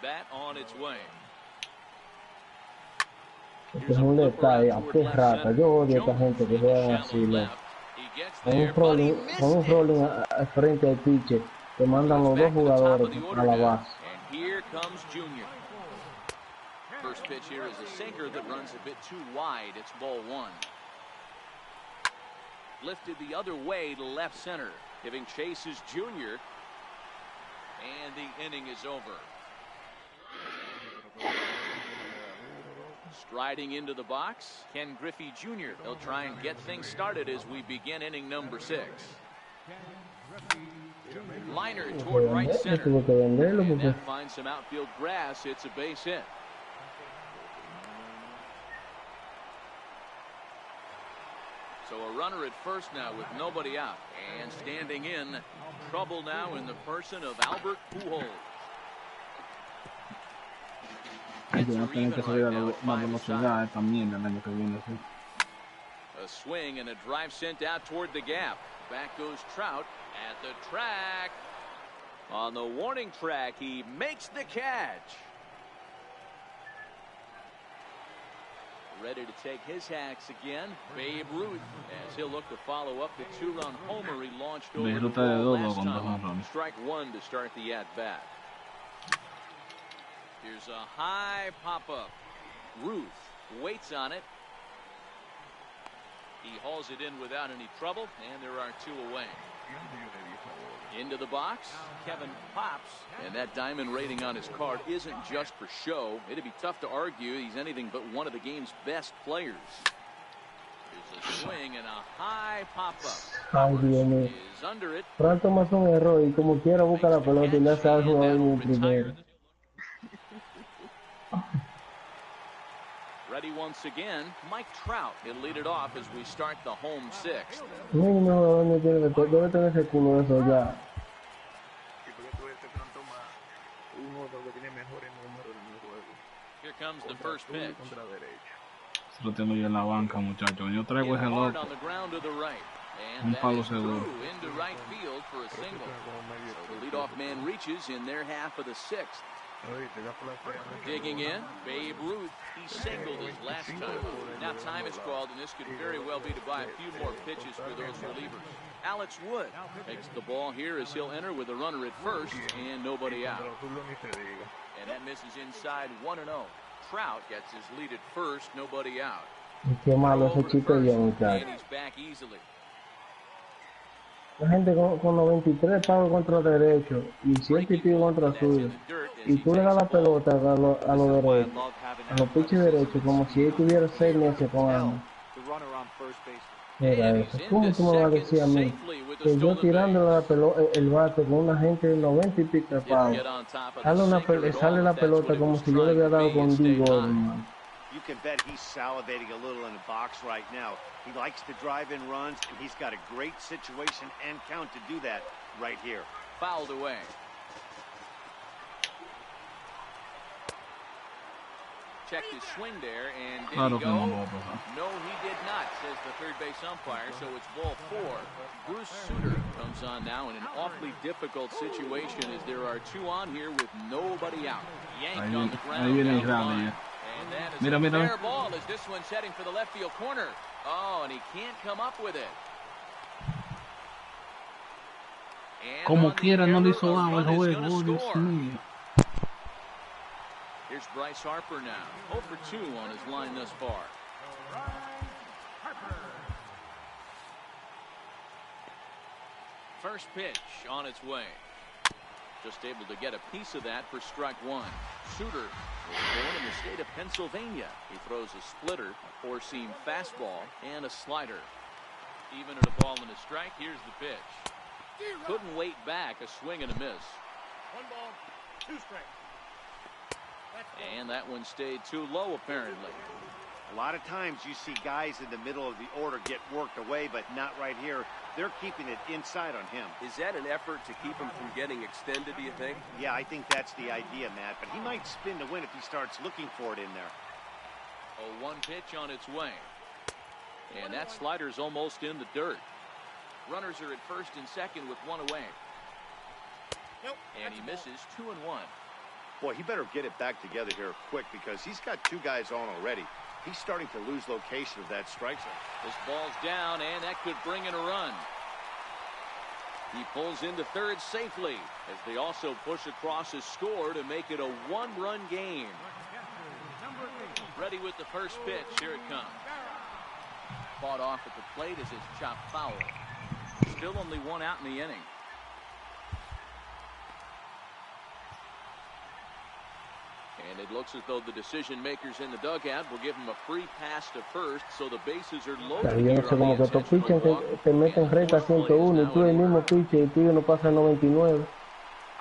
Bat on its way. Este es un detalle, a qué rata. Yo odio a esta gente que juegan así, loco. Con un rolling al frente al pitcher, que mandan los dos jugadores a la base. First pitch here is a sinker that runs a bit too wide. It's ball one. Lifted the other way to left center. Giving chase is Junior. And the inning is over. Striding into the box, Ken Griffey Jr. He'll try and get things started as we begin inning number 6. Liner toward right center. And that finds some outfield grass. It's a base hit. So a runner at first now with nobody out. And standing in, trouble now in the person of Albert Pujols. A swing and a drive sent out toward the gap. Back goes Trout at the track. On the warning track, he makes the catch. Ready to take his hacks again, Babe Ruth, as he'll look to follow up the 2-run homer he launched over the wall last time. Strike one to start the at-bat. Here's a high pop-up. Ruth waits on it. He hauls it in without any trouble, and there are 2 away. Into the box, Kevin pops, and that diamond rating on his card isn't just for show. It'd be tough to argue he's anything but one of the game's best players. There's a swing and a high pop-up. Powers is under it. Pronto más un error y como quiera busca la pelota y le hace al jugador en el primero. Ready once again, Mike Trout. He'll lead it off as we start the home 6th. No, debe tener ese culo eso ya. Here comes the first pitch. Lo tengo yo en la banca, muchachos. Yo traigo ese loco. Un palo seguro. Into right field for a single. So the leadoff man reaches in their half of the 6th. Digging in, Babe Ruth. He singled his last time. Now time is called, and this could very well be to buy a few more pitches for those relievers. Alex Wood takes the ball here as he'll enter with a runner at first and nobody out. And that misses inside 1-0. Trout gets his lead at first, nobody out. Qué malo ese chico ya, muchacho. And he's back easily. La gente con 93 pagos contra derecho y 100 y pico contra suyo. Y tú le das la pelota a los derechos, a los pitches derechos, como si él tuviera 6 meses con ambos. Mira eso. ¿Cómo tú me vas a decir a mí que yo tirándole la pelota, el bate con una gente de 90 y pico de pagos, sale la pelota como si yo le hubiera dado con Digo, hermano? You can bet he's salivating a little in the box right now. He likes to drive in runs, and he's got a great situation and count to do that right here. Fouled away. Checked his swing there, and did he go? No, he did not, says the third base umpire, so it's ball 4. Bruce Sutter comes on now in an awfully difficult situation as there are 2 on here with nobody out. Yanked on the ground. And that is a fair ball as this one's heading for the left field corner. Oh, and he can't come up with it. Como quiera no le hizo agua el juego, Dios mío. Here's Bryce Harper now. 0 for 2 on his line thus far. First pitch on its way. Just able to get a piece of that for strike 1. Sutter was born in the state of Pennsylvania. He throws a splitter, a 4-seam fastball, and a slider. Even at a ball and a strike, here's the pitch. Couldn't wait back, a swing and a miss. 1 ball, 2 strikes. And that one stayed too low, apparently. A lot of times you see guys in the middle of the order get worked away, but not right here. They're keeping it inside on him. Is that an effort to keep him from getting extended, do you think? Yeah, I think that's the idea, Matt. But he might spin to win if he starts looking for it in there. A 1 pitch on its way. And that slider's almost in the dirt. Runners are at first and second with 1 away. Nope, and he misses 2-1. Boy, he better get it back together here quick because he's got 2 guys on already. He's starting to lose location of that strike zone. This ball's down, and that could bring in a run. He pulls into third safely as they also push across his score to make it a 1-run game. Ready with the first pitch. Here it comes. Fought off at the plate as it's chopped foul. Still only 1 out in the inning. And it looks as though the decision makers in the dugout will give him a free pass to first, so the bases are loaded. Yo no sé cómo que estos pitchers te meten recta 101 y tú el mismo pitcher y tú no pasa 99.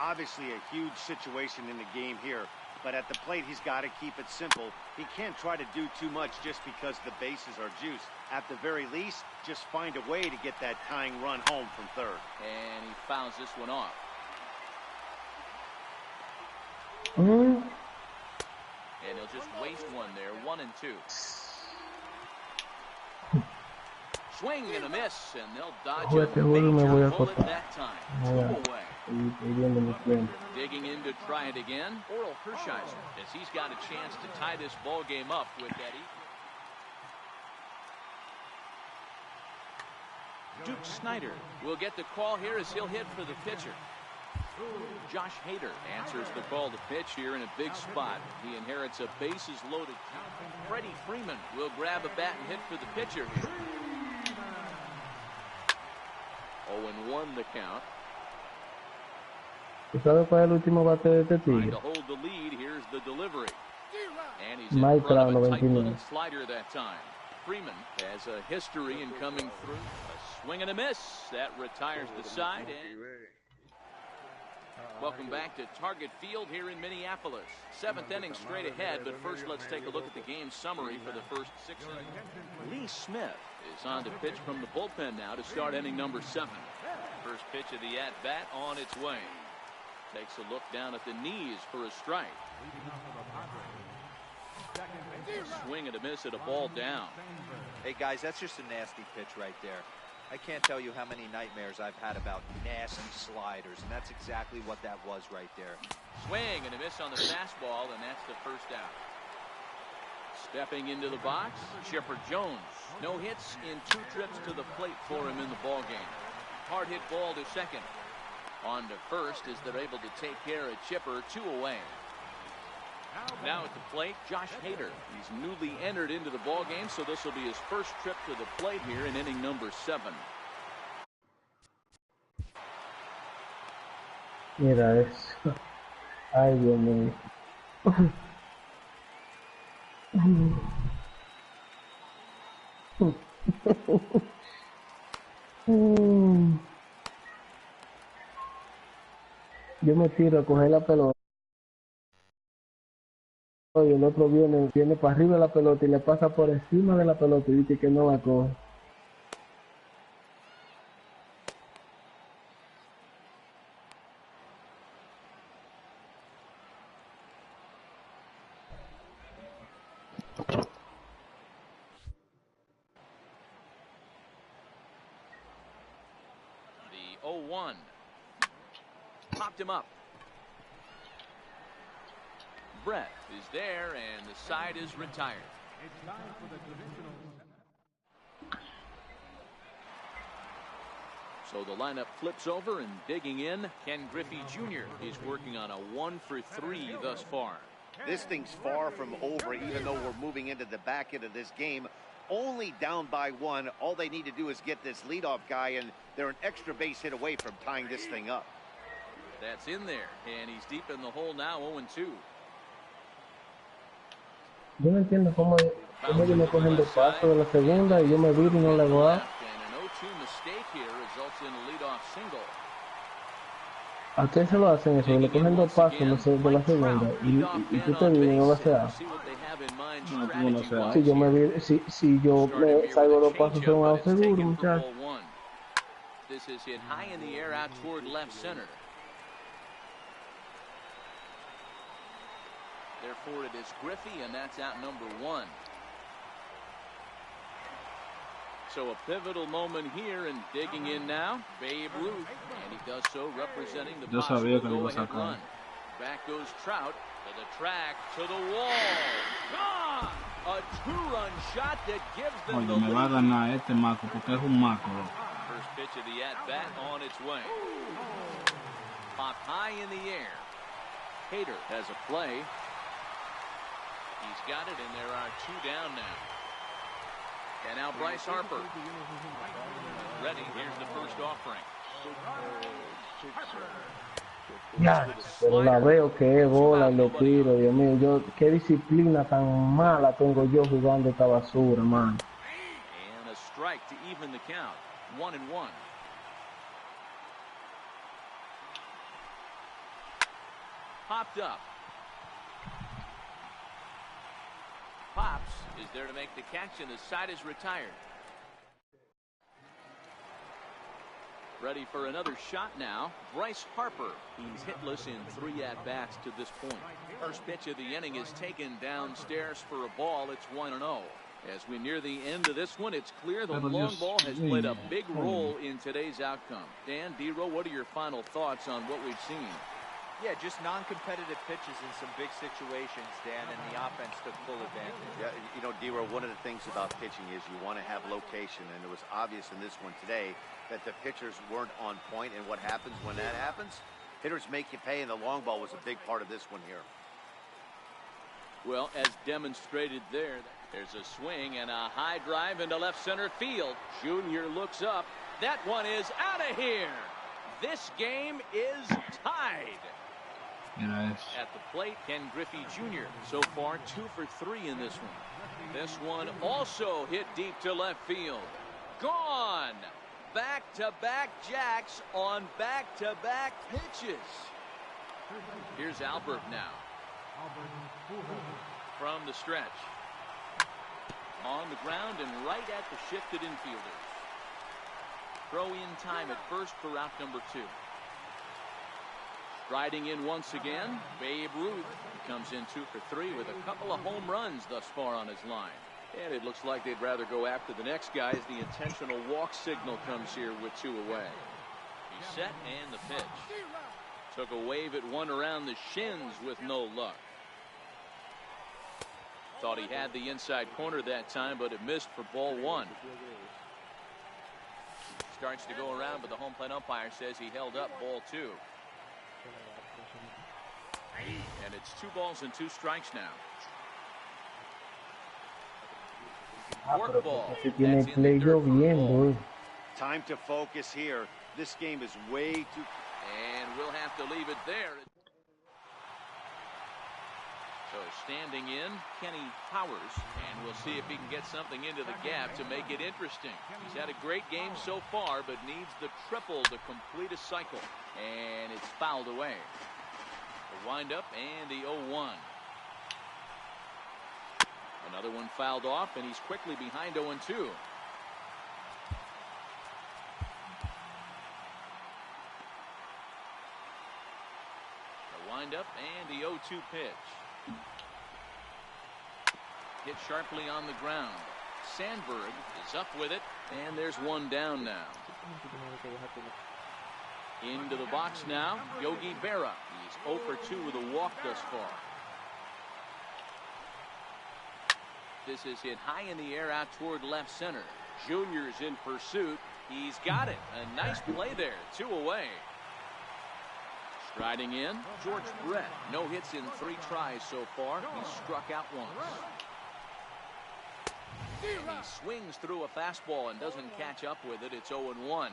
Obviously a huge situation in the game here, but at the plate he's got to keep it simple. He can't try to do too much just because the bases are juiced. At the very least, just find a way to get that tying run home from third. And he fouls this one off. And he'll just waste one there. 1 and 2. Swing and a miss, and they'll dodge a major bullet that time. 2 away. Digging in to try it again, Oral Hershiser, as he's got a chance to tie this ball game up with Eddie. Duke Snyder will get the call here as he'll hit for the pitcher. Josh Hader answers the call to pitch here in a big spot. He inherits a bases-loaded count. Freddie Freeman will grab a bat and hit for the pitcher here. 0-1 the count. ¿Sabes cuál es el último bate de este Trying tigre? to hold the lead. Here's the delivery. And he's Mike in front of a Brown, tight 99. little slider that time. Freeman has a history in coming through. A swing and a miss. That retires the side. And welcome back to Target Field here in Minneapolis. 7th inning straight ahead, but first let's take a look at the game summary for the first 6 innings. Lee Smith is on to pitch from the bullpen now to start inning number 7. First pitch of the at-bat on its way. Takes a look down at the knees for a strike. Swing and a miss at a ball down. Hey guys, that's just a nasty pitch right there. I can't tell you how many nightmares I've had about nasty sliders, and that's exactly what that was right there. Swing and a miss on the fastball, and that's the first out. Stepping into the box, Chipper Jones. No hits in 2 trips to the plate for him in the ballgame. Hard hit ball to second. On to first as they're able to take care of Chipper. 2 away. Now at the plate, Josh Hader. He's newly entered into the ballgame, so this will be his first trip to the plate here in inning number 7. Mira eso. Ay, Dios mío. Yo me tiro a coger la pelota. Y el otro viene para arriba de la pelota y le pasa por encima de la pelota y dice que no la coge. The 0-1. Popped him up. Brett is there, and the side is retired. So the lineup flips over, and digging in, Ken Griffey Jr. is working on a 1-for-3 thus far. This thing's far from over, even though we're moving into the back end of this game. Only down by 1. All they need to do is get this leadoff guy, and they're an extra base hit away from tying this thing up. That's in there, and he's deep in the hole now, 0-2. Yo no entiendo cómo viene cogiendo paso de la segunda y yo me viro y no le hago a. ¿A qué se lo hacen eso? Le cogen 2 pasos de la segunda y tú te vienes y no lo haces. Si yo me viro, si yo me salgo 2 pasos son a seguro, muchachos. This is hit high in the air out toward left center. Therefore, it is Griffey, and that's out number 1. So a pivotal moment here, and digging in now, Babe Ruth, and he does so representing the possible go-ahead run. Back goes Trout to the track, to the wall. Gone! A two-run shot that gives them the me va a lead. ganar este maco porque es un maco. First pitch of the at-bat on its way. Popped high in the air. Hader has a play. He's got it, and there are two down now. And now Bryce Harper. Ready, here's the first offering. Ya, pero la veo que es bola y le tiro, Dios mío, qué disciplina tan mala tengo yo jugando esta basura, man. And a strike to even the count, 1-1. Popped up. Pops is there to make the catch, and the side is retired. Ready for another shot now. Bryce Harper. He's hitless in 3 at-bats to this point. First pitch of the inning is taken downstairs for a ball. It's 1-0. As we near the end of this one, it's clear the long ball has played a big role in today's outcome. Dan, D-Row, what are your final thoughts on what we've seen? Yeah, just non-competitive pitches in some big situations, Dan, and the offense took full advantage. Yeah, you know, D-Row, one of the things about pitching is you want to have location, and it was obvious in this one today that the pitchers weren't on point, and what happens when that happens? Hitters make you pay, and the long ball was a big part of this one here. Well, as demonstrated there, there's a swing and a high drive into left center field. Junior looks up. That one is out of here. This game is tied. Yes. At the plate, Ken Griffey Jr. So far 2 for 3 in this one. This one also hit deep to left field. Gone. Back-to-back jacks on back-to-back pitches. Here's Albert now. From the stretch. On the ground and right at the shifted infielders. Throw in time at first for out number 2. Riding in once again, Babe Ruth comes in 2 for 3 with a couple of home runs thus far on his line. And it looks like they'd rather go after the next guy as the intentional walk signal comes here with 2 away. He's set and the pitch. Took a wave at one around the shins with no luck. Thought he had the inside corner that time, but it missed for ball 1. Starts to go around, but the home plate umpire says he held up ball 2. And it's 2 balls and 2 strikes now. Work ball. That's in the dirt for a ball. Time to focus here. This game is way too... And we'll have to leave it there. So standing in, Kenny Powers, and we'll see if he can get something into the gap to make it interesting. He's had a great game so far, but needs the triple to complete a cycle. And it's fouled away. The windup and the 0-1. Another one fouled off, and he's quickly behind 0-2. The windup and the 0-2 pitch. Hit sharply on the ground. Sandberg is up with it, and there's one down now. Into the box now, Yogi Berra. He's 0 for 2 with a walk thus far. This is hit high in the air out toward left center. Junior's in pursuit. He's got it. A nice play there. 2 away. Striding in, George Brett. No hits in 3 tries so far. He struck out once. And he swings through a fastball and doesn't catch up with it. It's 0-1.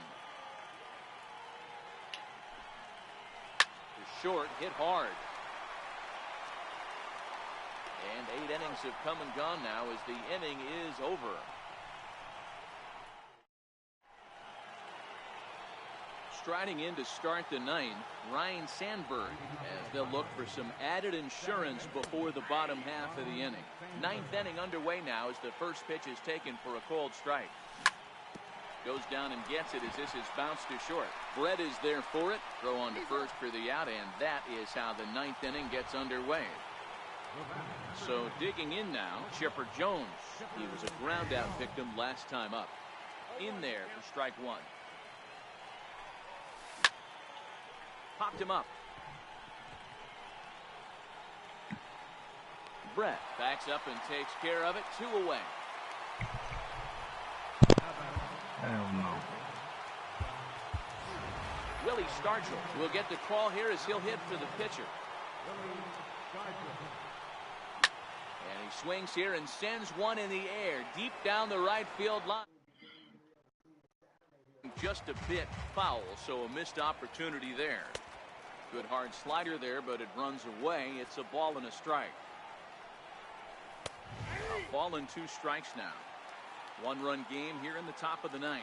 Short, hit hard. And 8 innings have come and gone now as the inning is over. Striding in to start the 9th, Ryan Sandberg, as they'll look for some added insurance before the bottom half of the inning. 9th inning underway now as the first pitch is taken for a called strike. Goes down and gets it as this is bounced to short. Brett is there for it. Throw on to first for the out, and that is how the 9th inning gets underway. So digging in now, Chipper Jones. He was a ground out victim last time up. In there for strike 1. Popped him up. Brett backs up and takes care of it. 2 away. Hell no. Willie Stargell will get the call here as he'll hit for the pitcher. And he swings here and sends one in the air deep down the right field line. Just a bit foul, so a missed opportunity there. Good hard slider there, but it runs away. It's a ball and a strike. A ball and 2 strikes now. 1-run game here in the top of the 9th.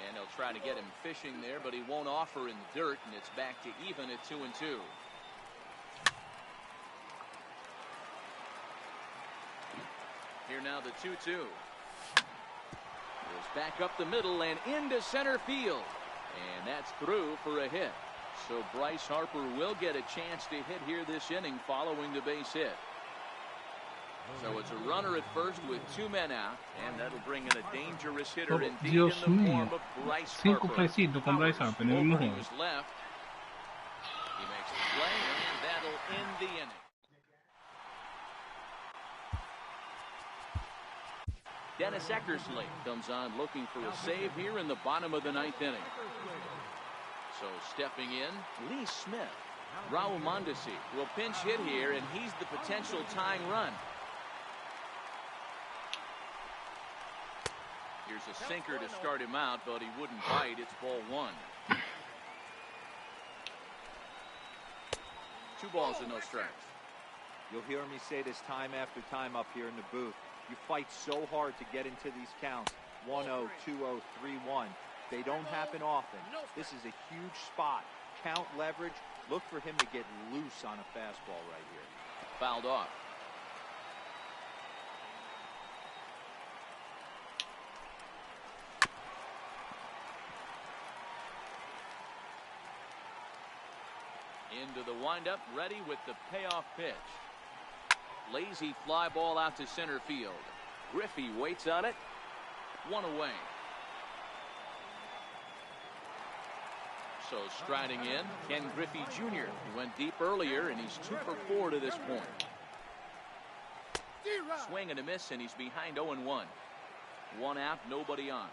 And they'll try to get him fishing there, but he won't offer in the dirt, and it's back to even at 2-2. Here now the 2-2. Goes back up the middle and into center field. And that's through for a hit. So Bryce Harper will get a chance to hit here this inning following the base hit. So it's a runner at first with 2 men out, and that'll bring in a dangerous hitter indeed Dios in the mío. form of Bryce 5 Harper. playcitos con Bryce Harper en el mismo Over to juego. his left. He makes the play, and that'll end the inning. Dennis Eckersley comes on looking for a save here in the bottom of the 9th inning. So stepping in, Lee Smith. Raul Mondesi will pinch hit here, and he's the potential tying run. Here's a sinker to start him out, but he wouldn't bite. It's ball 1. 2 balls and no strikes. You'll hear me say this time after time up here in the booth. You fight so hard to get into these counts. 1-0, 2-0, 3-1. They don't happen often. This is a huge spot. Count leverage. Look for him to get loose on a fastball right here. Fouled off. Into the windup, ready with the payoff pitch. Lazy fly ball out to center field. Griffey waits on it. 1 away. So striding in, Ken Griffey Jr. He went deep earlier, and he's 2 for 4 to this point. Swing and a miss, and he's behind 0-1. 1 out, nobody on.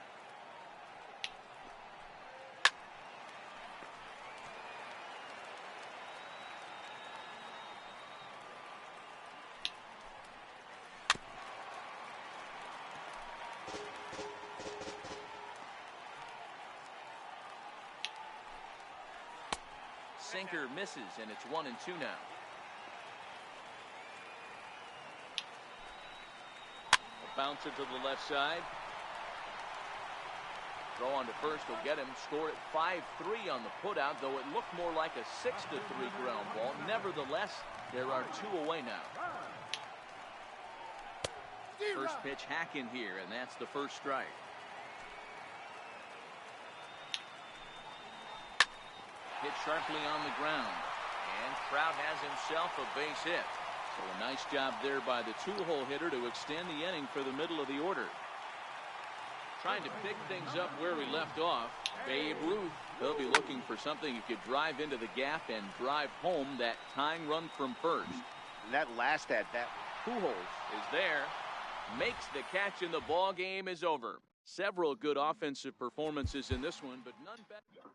Sinker misses, and it's 1-2 now. A bouncer to the left side. Throw on to first will get him. Scored at 5-3 on the putout, though it looked more like a 6-3 ground ball. Nevertheless, there are 2 away now. First pitch hack in here, and that's the first strike. Hit sharply on the ground, and Trout has himself a base hit. So a nice job there by the 2-hole hitter to extend the inning for the middle of the order. Trying to pick things up where we left off, Babe Ruth. They'll be looking for something he could drive into the gap and drive home that tying run from first. That last at bat. Pujols is there, makes the catch, and the ball game is over. Several good offensive performances in this one, but none better.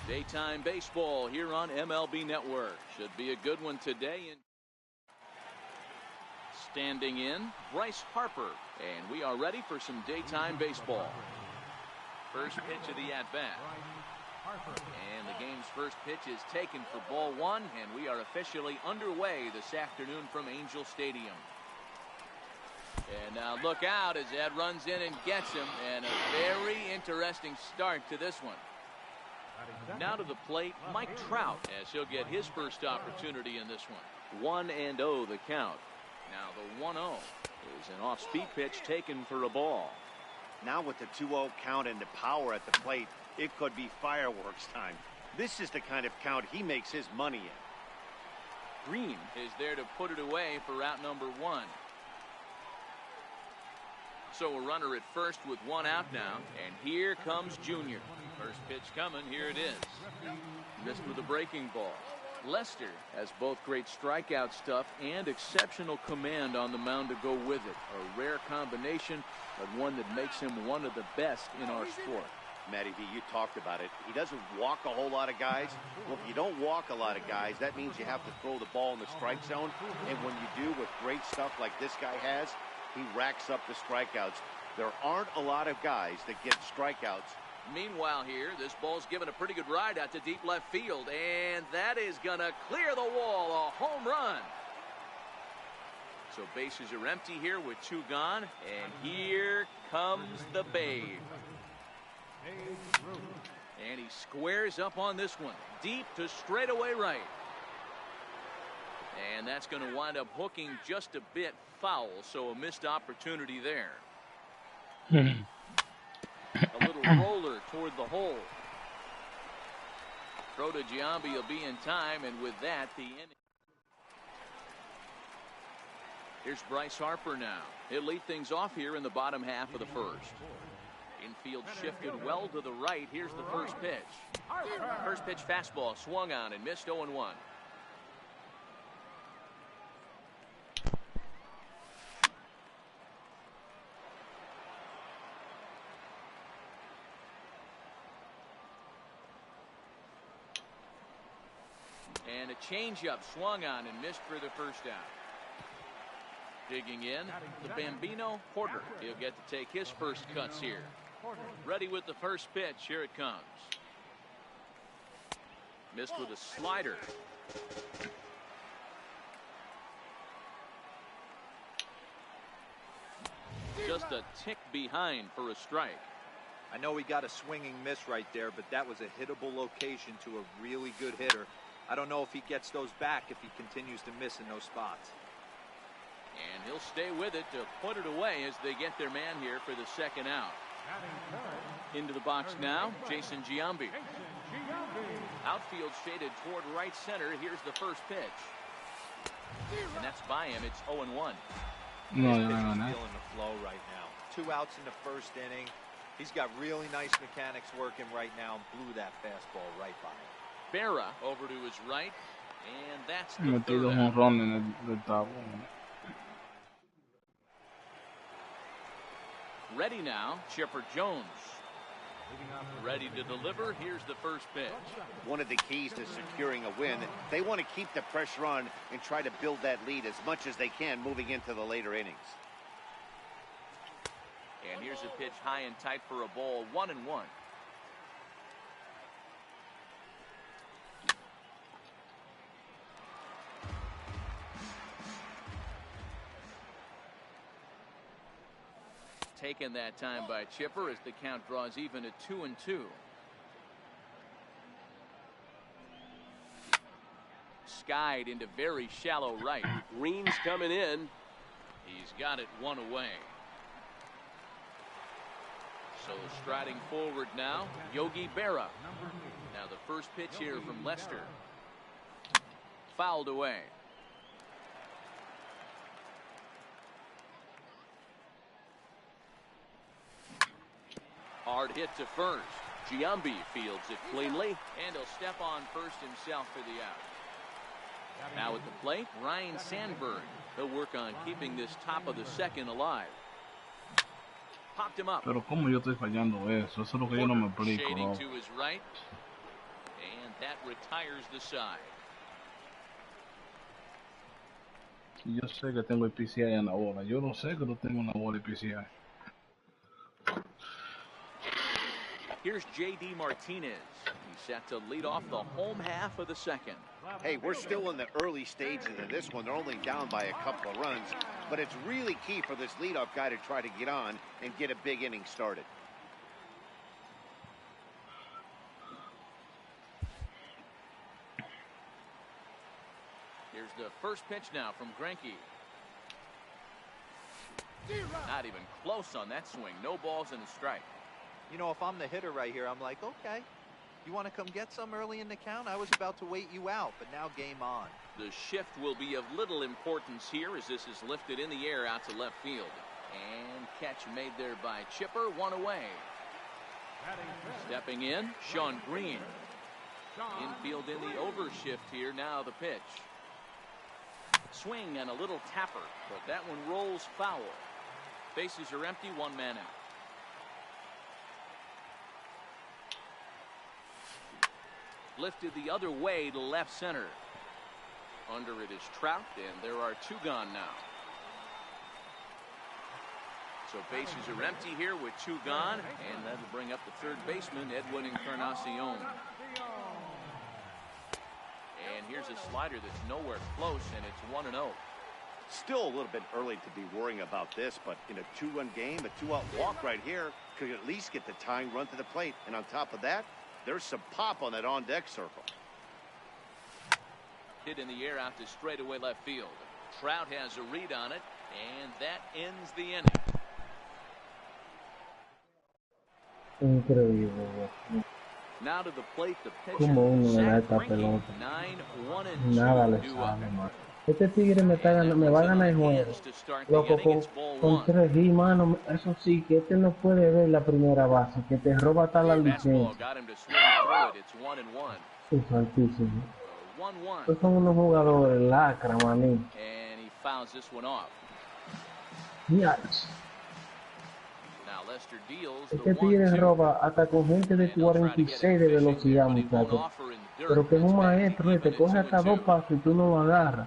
Daytime baseball here on MLB Network. Should be a good one today. Standing in, Bryce Harper. And we are ready for some daytime baseball. First pitch of the at-bat. And the game's first pitch is taken for ball one, and we are officially underway this afternoon from Angel Stadium. And now look out as Ed runs in and gets him, and a very interesting start to this one. Now to the plate, Mike Trout, as he'll get his first opportunity in this one. 1-0 the count. Now the 1-0 is an off-speed pitch taken for a ball. Now with the 2-0 count and the power at the plate, it could be fireworks time. This is the kind of count he makes his money in. Green is there to put it away for out number one. So a runner at first with one out now, and here comes Junior. First pitch coming, here it is. Missed with a breaking ball. Lester has both great strikeout stuff and exceptional command on the mound to go with it. A rare combination, but one that makes him one of the best in our sport. Matty V, you talked about it. He doesn't walk a whole lot of guys. Well, if you don't walk a lot of guys, that means you have to throw the ball in the strike zone. And when you do with great stuff like this guy has, he racks up the strikeouts. There aren't a lot of guys that get strikeouts. Meanwhile here, this ball's given a pretty good ride out to deep left field, and that is going to clear the wall, a home run. So bases are empty here with two gone, and here comes the Babe. And he squares up on this one, deep to straightaway right. And that's going to wind up hooking just a bit foul, so a missed opportunity there. A little roller toward the hole. Throw to Giambi will be in time, and with that, the inning. Here's Bryce Harper now. He'll lead things off here in the bottom half of the first. Infield shifted well to the right. Here's the first pitch. First pitch fastball swung on and missed 0-1. And a changeup swung on and missed for the first out. Digging in, the Bambino Porter. He'll get to take his first cuts here. Ready with the first pitch. Here it comes. Missed with a slider. Just a tick behind for a strike. I know he got a swinging miss right there, but that was a hittable location to a really good hitter. I don't know if he gets those back if he continues to miss in those spots. And he'll stay with it to put it away as they get their man here for the second out. Into the box now, Jason Giambi. Outfield shaded toward right center. Here's the first pitch. And that's by him. It's 0-1. He's feeling the flow right now. 2 outs in the first inning. He's got really nice mechanics working right now. Blew that fastball right by him. Berra over to his right, and that's the third out. Ready now, Chipper Jones. Ready to deliver. Here's the first pitch. One of the keys to securing a win, they want to keep the pressure on and try to build that lead as much as they can moving into the later innings. And here's a pitch high and tight for a ball, 1-1. Taken that time by Chipper as the count draws even at 2-2. Skied into very shallow right. Green's coming in. He's got it one away. So striding forward now, Yogi Berra. Now the first pitch here from Lester. Fouled away. Hard hit to first. Giambi fields it cleanly, and he'll step on first himself for the out. Now at the plate, Ryan Sandberg. He'll work on keeping this top of the second alive. Popped him up. Pero como yo estoy fallando eso es lo que yo no me explico. Shading to his right, and that retires the side. Yo sé que tengo el PCI en la bola. Yo no sé que no tengo una bola de PCI. Here's J.D. Martinez. He's set to lead off the home half of the second. Hey, we're still in the early stages of this one. They're only down by a couple of runs, but it's really key for this leadoff guy to try to get on and get a big inning started. Here's the first pitch now from Greinke. Not even close on that swing. No balls and a strike. You know, if I'm the hitter right here, I'm like, okay, you want to come get some early in the count? I was about to wait you out, but now game on. The shift will be of little importance here as this is lifted in the air out to left field. And catch made there by Chipper, one away. Stepping in, Sean Green. Infield in the overshift here, now the pitch. Swing and a little tapper, but that one rolls foul. Bases are empty, one man out. Lifted the other way to left center. Under it is Trout, and there are two gone now. So bases are empty here with two gone, and that'll bring up the third baseman, Edwin Encarnacion. And here's a slider that's nowhere close, and it's 1-0. Still a little bit early to be worrying about this, but in a two-run game, a two-out walk right here could at least get the tying run to the plate. And on top of that, there's some pop on that on-deck circle. Hit in the air out to straightaway left field. Trout has a read on it, and that ends the inning. Increíble. Now to the plate, the pitcher. Como uno le da esta Greinke, pelota. 9-1-2. Nada le sale, man. Este tigre me va a ganar el juego. Loco, con 3 G, mano. Eso sí, que este no puede ver la primera base, que te roba hasta la licencia. Es altísimo. Estos son unos jugadores lacra, maní. Ya. Este tigre roba hasta con gente de 46 de velocidad, muchachos. Pero que es un maestro, te coge hasta 2 pasos y tú no lo agarras.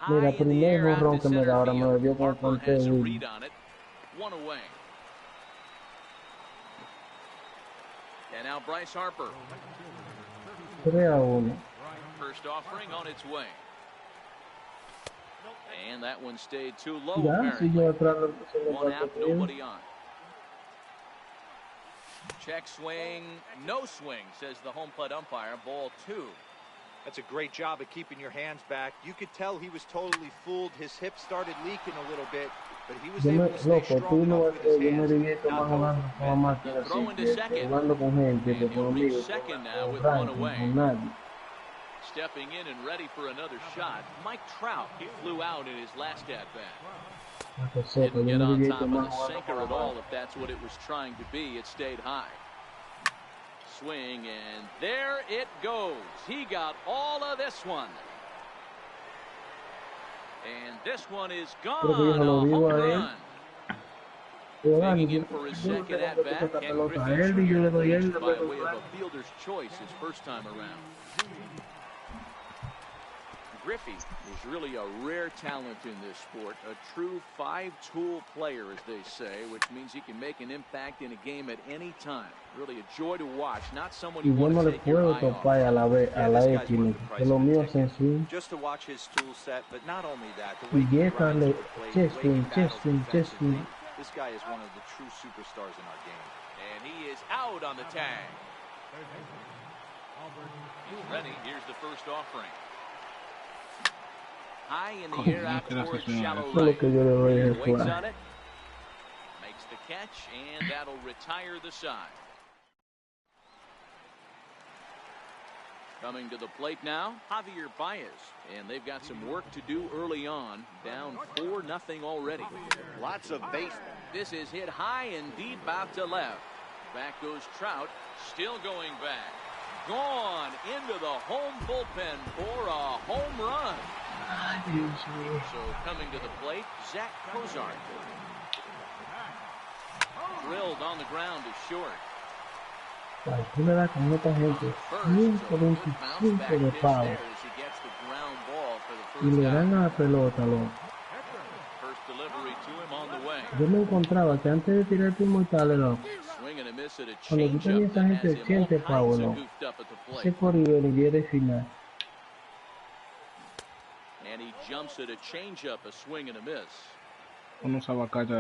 Mira, primer borrón que me da ahora me lo dio con el Ponte Will. 3-1. First offering on its way. And that one stayed too low. Ya, si yo atrás lo one out, nobody on. Check swing, no swing, says the home plate umpire. Ball 2. That's a great job of keeping your hands back. You could tell he was totally fooled. His hip started leaking a little bit, but he was able to stay strong enough with his hands. Throw into second. And he'll reach second now with one away. Stepping in and ready for another shot, Mike Trout. He flew out in his last at-bat. Didn't get on top of the sinker at all, if that's what it was trying to be. It stayed high. Swing, and there it goes. He got all of this one. And this one is gone. A home run. Taking in for his second at-bat, Ken Griffey Jr. reached by way of a fielder's choice his first time around. Griffey is really a rare talent in this sport, a true 5-tool player, as they say, which means he can make an impact in a game at any time. Really a joy to watch, not someone you want to take your eye off. Just to watch his tool set, but not only that, the way he drives to the plate, the way he battles defensively. This guy is one of the true superstars in our game. And he is out on the tag. He's ready. Here's the first offering. High in the air out towards shallow right. Waits on it. Makes the catch, and that'll retire the side. Coming to the plate now, Javier Baez. And they've got some work to do early on. Down 4-0 already. Lots of baseball. This is hit high and deep out to left. Back goes Trout, still going back. Gone into the home bullpen for a home run. So coming to the plate, Zach Cozart. Drilled on the ground to short. Cualquiera con esta gente 125 de pavo y le dan a la pelota, loco. Yo me encontraba que antes de tirar el mortal, loco, cuando tú tenías esa gente 80 de pavo, loco, ese corrido le diera el final. Uno esa vacacha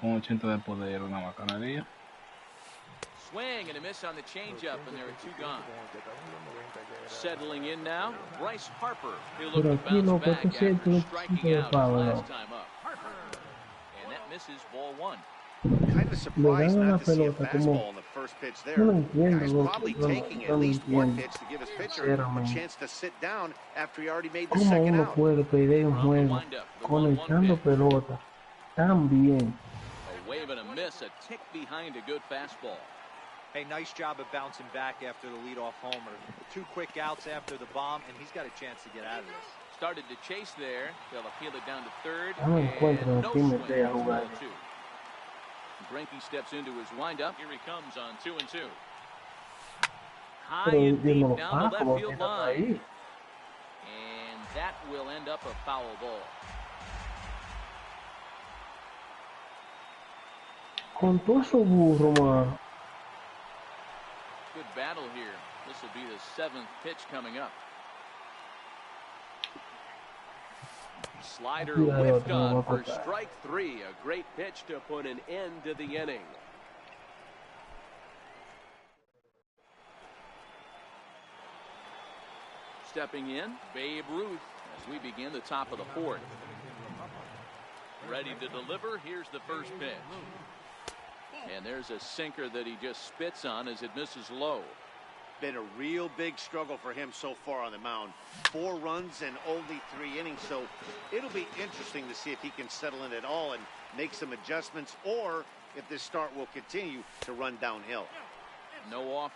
con 80 de poder, una bacanería. Swing and a miss on the changeup, and there are two gone. Settling in now, Bryce Harper. He'll look to bounce back after striking out his last time up. And that misses ball one. Kind of surprised not to see a fastball in the first pitch there. Guy's probably taking at least one pitch to give his pitcher a chance to sit down after he already made the second out. ¿Cómo uno puede perder un juego conectando pelota tan bien? A wave and a miss, a tick behind a good fastball. Hey, nice job of bouncing back after the leadoff homer. 2 quick outs after the bomb, and he's got a chance to get out of this. Started to chase there. They'll appeal it down to third. No swing. Greinke steps into his windup. Here he comes on 2-2. High and deep down the left field line. And that will end up a foul ball. Con todo su burro, man. Good battle here. This will be the 7th pitch coming up. Slider whiffed on for strike 3. A great pitch to put an end to the inning. Stepping in, Babe Ruth as we begin the top of the 4th. Ready to deliver. Here's the first pitch. And there's a sinker that he just spits on as it misses low. Been a real big struggle for him so far on the mound. 4 runs and only 3 innings, so it'll be interesting to see if he can settle in at all and make some adjustments, or if this start will continue to run downhill. No off.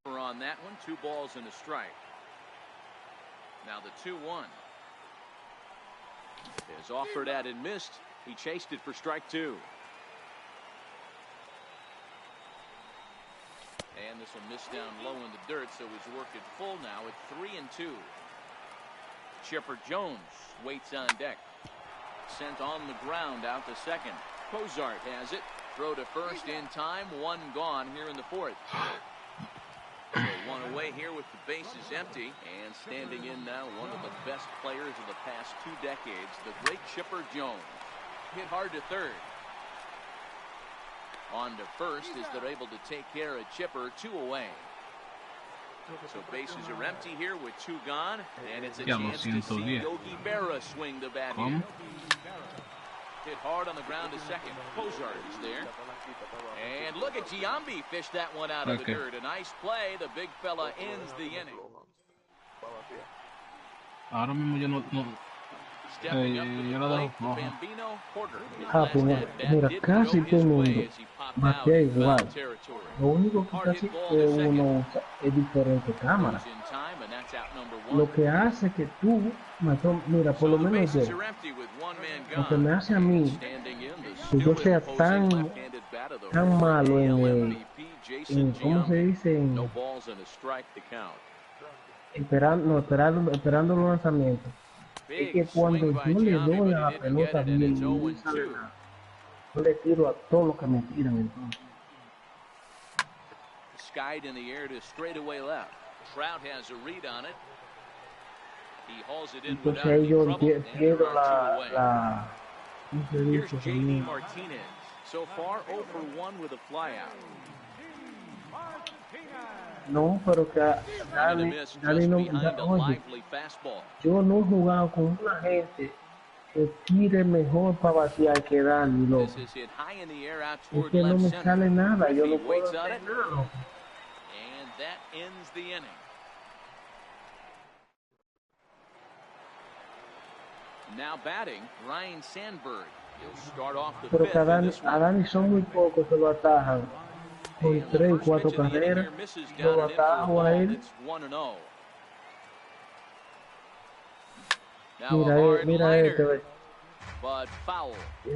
On that one, 2 balls and a strike. Now the 2-1 is offered at and missed. He chased it for strike 2. And this will miss down low in the dirt, so he's worked it full now at 3-2. Chipper Jones waits on deck. Sent on the ground out to second. Cozart has it. Throw to first in time. 1 gone here in the 4th. So 1 away here with the bases empty, and standing in now one of the best players of the past 2 decades, the great Chipper Jones. Hit hard to third. On to first as they're able to take care of Chipper. 2 away. So bases are empty here with 2 gone, and it's a chance to see Yogi Berra swing the bat here. Hit hard on the ground to second. Cozart is there. And look at Giambi fish that one out of the dirt. A nice play. The big fella ends the inning. Ahora mismo yo no yo lo dejo pues mira, casi todo el mundo batea igual. Lo único que casi uno usa es diferente cámara. Lo que hace que tú, mira, por lo menos yo, lo que me hace a mí que yo sea tan malo en ¿cómo se dice? Esperando los lanzamientos. Es que cuando yo le doy a la pelota bien, no sale nada. Yo le tiro a todo lo que me tiran entonces. Skied in the air to straightaway left. Trout has a read on it. He hauls it in without any trouble. Pierdo la Here's JD Martinez. So far 0 for 1 with a flyout. No, pero que Dale no, oye, yo no he jugado con una gente que tire mejor para batear que Dani, loco. Es que no me sale nada, yo no puedo hacer nada, loco. that ends the inning. Now batting, Ryan Sandberg. He'll start off the Pero fifth que a in this one. Dani son muy pocos que lo atajan. Con 3 y 4 carreras, lo atajo a él. Mira este.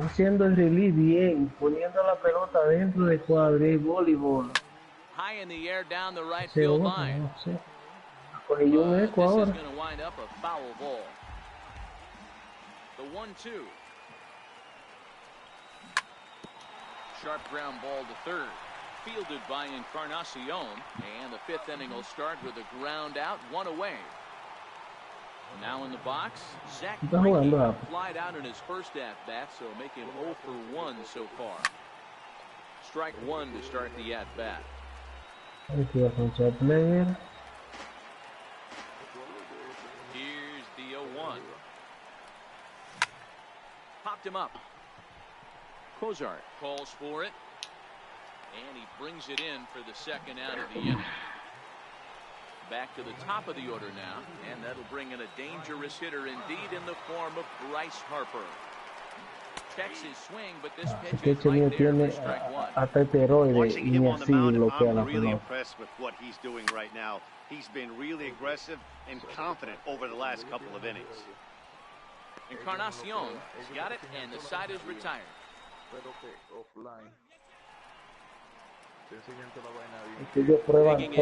Haciendo el release bien, poniendo la pelota dentro del cuadro y voleibol. High in the air down the right field line. No sé. Cogió un eco ahora. This is going to wind up a foul ball. The 1-2. Sharp ground ball to third. Fielded by Encarnacion. And the fifth inning will start with a ground out, 1 away. Now in the box, Zach Greinke flied out in his first at-bat, so make him 0 for 1 so far. Strike 1 to start the at-bat. Here's the 0-1. Popped him up. Cozart calls for it. And he brings it in for the second out of the inning. Back to the top of the order now, and that'll bring in a dangerous hitter indeed in the form of Bryce Harper. Checks his swing, but this pitch is right there for strike one. Watching him on the mound, I'm really impressed with what he's doing right now. He's been really aggressive and confident over the last couple of innings. Encarnacion has got it, and the side is retired. Ellos prueban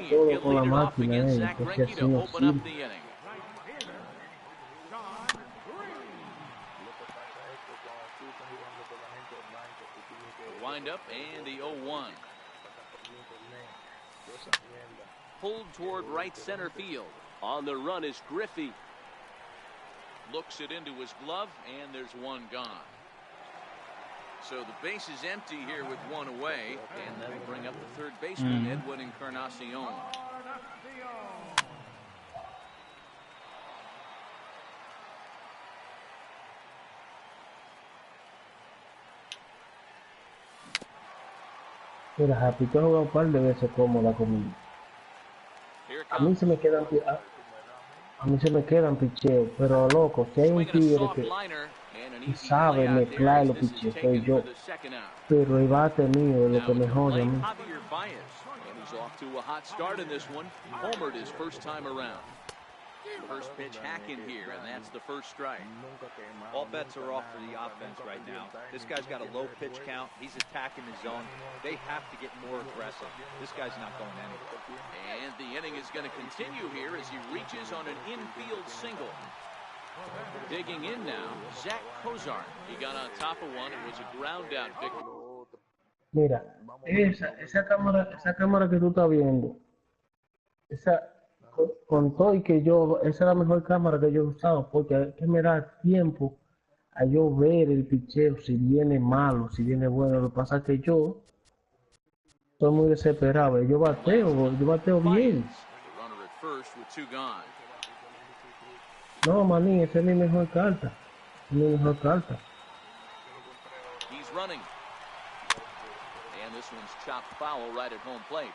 todo con la máquina, porque así no sirve. Wind up and the 0-1. Pulled toward right center field. On the run is Griffey. Looks it into his glove, and there's one gone. So the base is empty here with 1 away, and that'll bring up the third baseman, Edwin Encarnacion. Mira, Japito ha jugado un par de veces cómoda conmigo. A mí se me quedan picheos, pero loco, si hay un tigre que sabe mezclar los picheos, soy yo. Pero el bate mío es lo que me jode a mí. First pitch hacking here, and that's the first strike. All bets are off for the offense right now. This guy's got a low pitch count. He's attacking the zone. They have to get more aggressive. This guy's not going anywhere. And the inning is going to continue here as he reaches on an infield single. Digging in now, Zach Cozart. He got on top of one. It was a ground out victory. Mira, esa cámara que tú estás viendo, con todo y que esa es la mejor cámara que yo he usado, porque hay que me da tiempo a yo ver el picheo, si viene malo, si viene bueno. Lo que pasa es que yo estoy muy desesperado. Yo bateo bien. No, maní, esa es mi mejor carta. He's running. And this one's chopped foul right at home plate.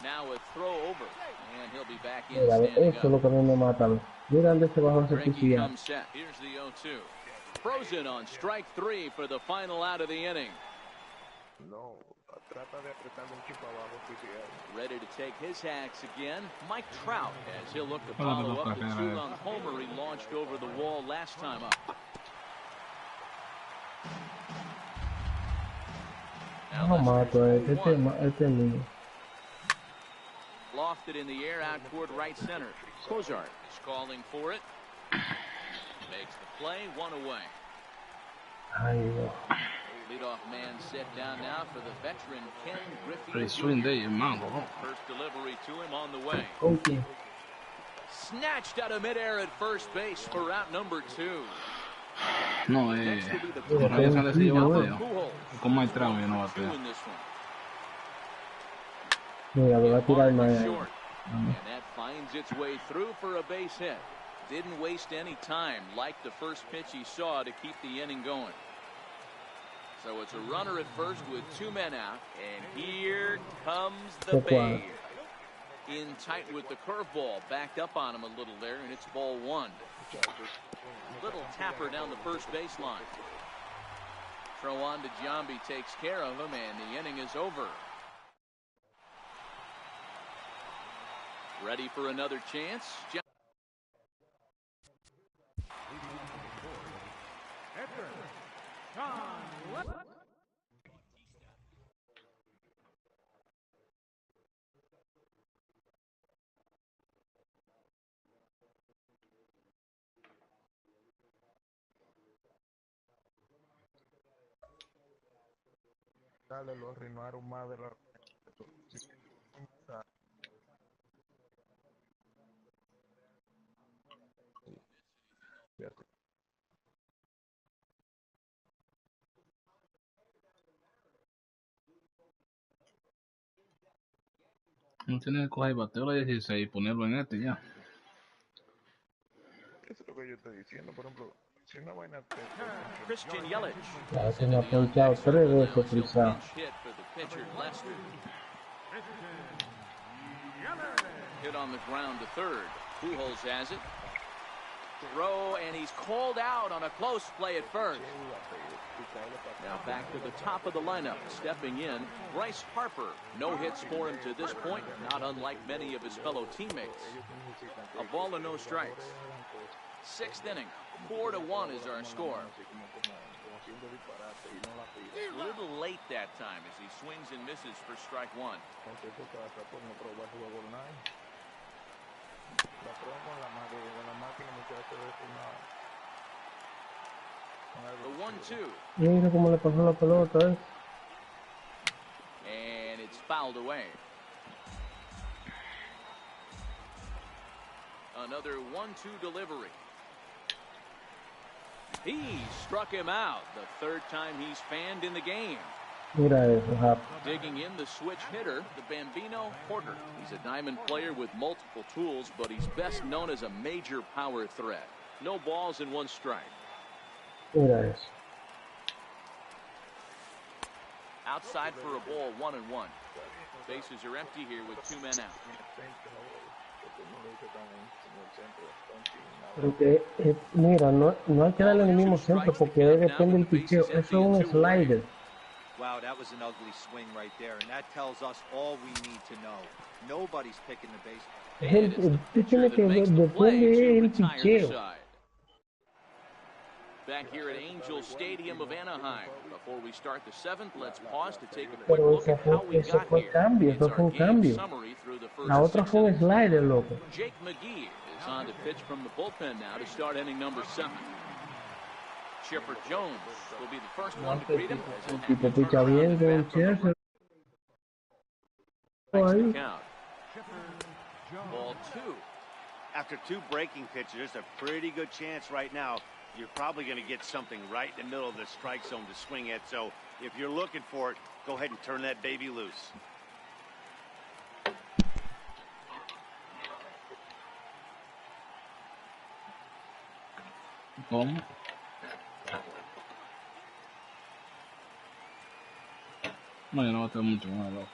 Now a throw over, and he'll be back in. Mira, eso es lo que a mí me mata. Mira dónde se bajó ese pichillo. Here's the 0-2. Frozen on strike 3 for the final out of the inning. Ready to take his hacks again, Mike Trout, as he'll look to follow up the 2-run homer he launched over the wall last time up. No mato, este mío. Lofted in the air out toward right center. Cozart is calling for it. Makes the play, 1 away. Leadoff man set down now for the veteran Ken Griffey. First delivery to him on the way. Okay. Snatched out of midair at first base for out number 2. No, Ryan sale si yo bateo. Con más tramo yo no bateo. Mira, lo va a tirar más. And that finds its way through for a base hit. Didn't waste any time, like the first pitch he saw, to keep the inning going. So it's a runner at first with 2 men out, and here comes the Babe. In tight with the curveball, backed up on him a little there, and it's ball 1. Little tapper down the first baseline. Throw on to Giambi, takes care of him, and the inning is over. Ready for another chance. Dale, lo arruinaron más de la... No tiene que coger bateo a 16 y ponerlo en este ya. Eso es lo que yo estoy diciendo, por ejemplo, si una vaina... Christian Yelich. Ya se me ha ponchado 3 veces frisado. Hit on the ground to third. Pujols has it. Throw, and he's called out on a close play at first. Now back to the top of the lineup, stepping in, Bryce Harper. No hits for him to this point, not unlike many of his fellow teammates. A ball and no strikes. 6th inning, 4-1 is our score. A little late that time as he swings and misses for strike 1. The 1-2. Mira cómo le pasó la pelota, And it's fouled away. Another 1-2 delivery. He struck him out. The 3rd time he's fanned in the game. Mira eso, Digging in the switch hitter, the Bambino Porter. He's a diamond player with multiple tools, but he's best known as a major power threat. No balls and 1 strike. Mira eso. Outside for a ball, 1-1. Bases are empty here with 2 men out. Pero que, mira, no hay que darle el mismo centro porque depende del picheo. Eso es un slider. Wow, that was an ugly swing right there, and that tells us all we need to know. Nobody's picking the base. Tú tienes que depende del picheo. Back here at Angel Stadium of Anaheim. Before we start the 7th, let's pause to take a quick look at how we got here. Eso fue un cambio. La otra fue un slider, loco. Jake McGee is on to pitch from the bullpen now to start inning number 7. Chipper Jones will be the first one to greet him. Tipo picha bien con Chelsea. Ball 2. After 2 breaking pitches, there's a pretty good chance right now you're probably going to get something right in the middle of the strike zone to swing at. So if you're looking for it, go ahead and turn that baby loose. ¿Cómo? No, yo no voy a estar mucho más loco.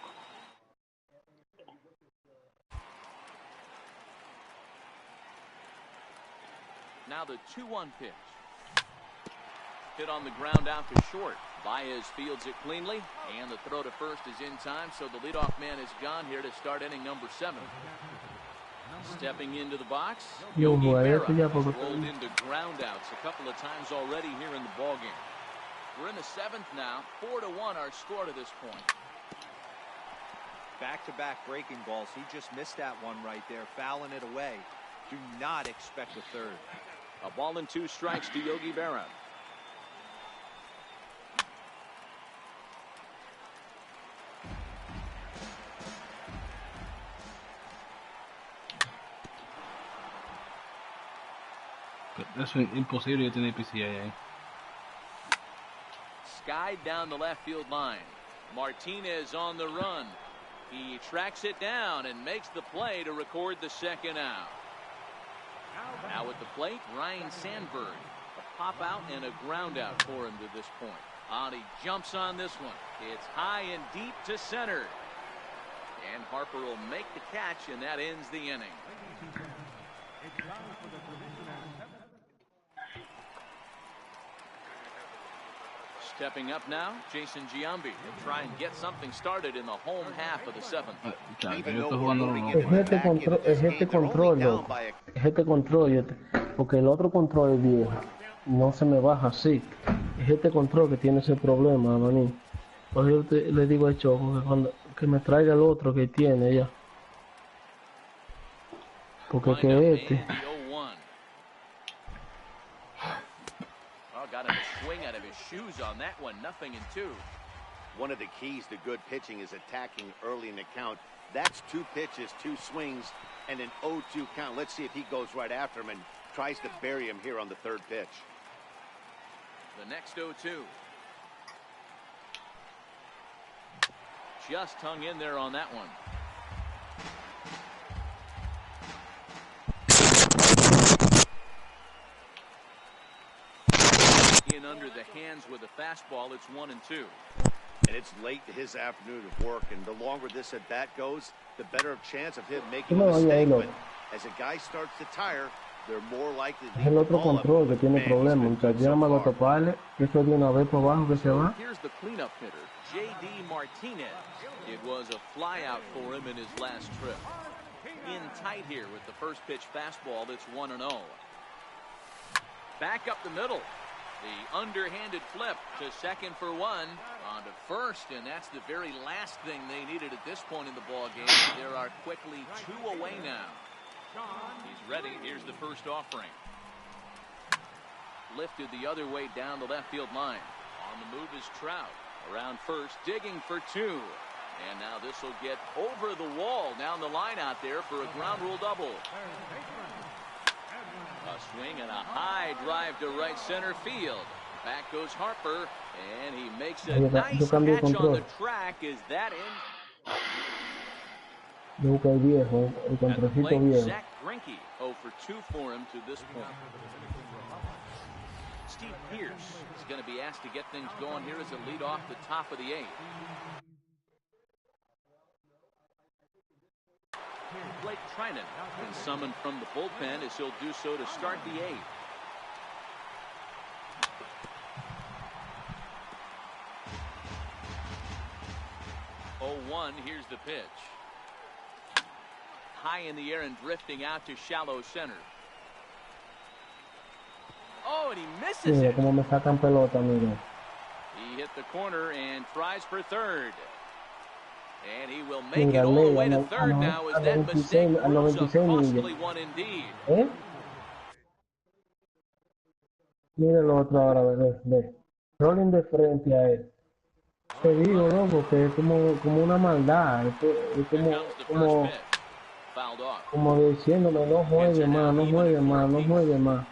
Now the 2-1 pitch. Hit on the ground out to short. Baez fields it cleanly, and the throw to first is in time, so the leadoff man is gone here to start inning number 7. Stepping into the box, Yogi Berra rolled into groundouts a couple of times already here in the ballgame. We're in the 7th now, 4-1 our score to this point. Back-to-back breaking balls. He just missed that one right there, fouling it away. Do not expect a 3rd. A ball and 2 strikes to Yogi Berra. Eso es imposible, yo tener PCA ahí. Skied down the left field line. Martinez on the run. He tracks it down and makes the play to record the 2nd out. Now at the plate, Ryan Sandberg. A pop out and a ground out for him to this point. And he jumps on this one. It's high and deep to center. And Harper will make the catch, and that ends the inning. Stepping up now, Jason Giambi will try and get something started in the home half of the seventh. Es este control, loco. Es este control, porque el otro control es viejo. No se me baja así. Es este control que tiene ese problema, maní. Pues yo le digo a Choco que me traiga el otro que tiene ya. Porque que este. Got him a swing out of his shoes on that one. 0-2. One of the keys to good pitching is attacking early in the count. That's 2 pitches, 2 swings, and an 0-2 count. Let's see if he goes right after him and tries to bury him here on the 3rd pitch. The next 0-2. Just hung in there on that one. In under the hands with a fastball, it's 1-2. And it's late to his afternoon of work, and the longer this at bat goes, the better chance of him making a mistake. But as a guy starts to tire, they're more likely to leave el otro control que tiene problemas, muchachos. Llama a toparle, que eso de una vez por abajo que se va. Here's the cleanup hitter, J.D. Martinez. It was a flyout for him in his last trip. In tight here with the first pitch fastball, that's 1-0. Back up the middle. The underhanded flip to second for 1, on to first, and that's the very last thing they needed at this point in the ball game. There are quickly 2 away now. He's ready. Here's the first offering. Lifted the other way down the left field line. On the move is Trout. Around first, digging for 2. And now this will get over the wall down the line out there for a ground rule double. A swing and a high drive to right center field. Back goes Harper, and he makes a nice catch on the track. Is that in? El viejo, el controlcito viejo. Zach Greinke, 0 for 2 for him to this point. Steve Pearce is going to be asked to get things going here as a lead off the top of the 8th. Blake Trinan been summoned from the bullpen as he'll do so to start the 8th. Oh, 1, here's the pitch. High in the air and drifting out to shallow center. Oh, and he misses it. Como me sacan pelota, mira. He hit the corner and tries for third. And he will make it all the way to third now as that mistake proves a costly one indeed. Mira lo otro ahora, ve. Rolling de frente a él. Te digo, loco, que es como una maldad. Es como diciéndome, no juegue más, no juegue más, no juegue más.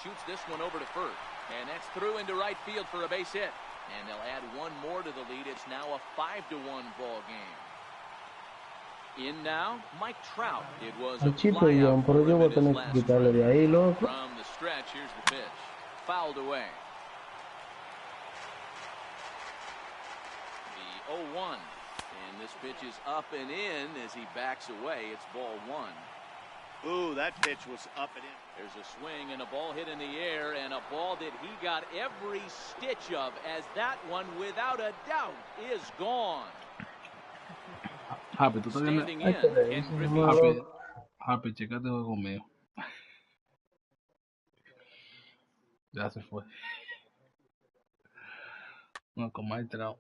Shoots this one over to first. And that's through into right field for a base hit. And they'll add 1 more to the lead. It's now a 5-1 ball game. In now, Mike Trout. It was a flyout for him in his last trip. From the stretch, here's the pitch. Fouled away. The 0-1. And this pitch is up and in as he backs away. It's ball 1. Ooh, that pitch was up and in. There's a swing and a ball hit in the air, and a ball that he got every stitch of, as that one, without a doubt, is gone. Happy, tú Standing in, Ken Griffey. Happy, checate el juego mío. Ya se fue. No, con Mike Trout.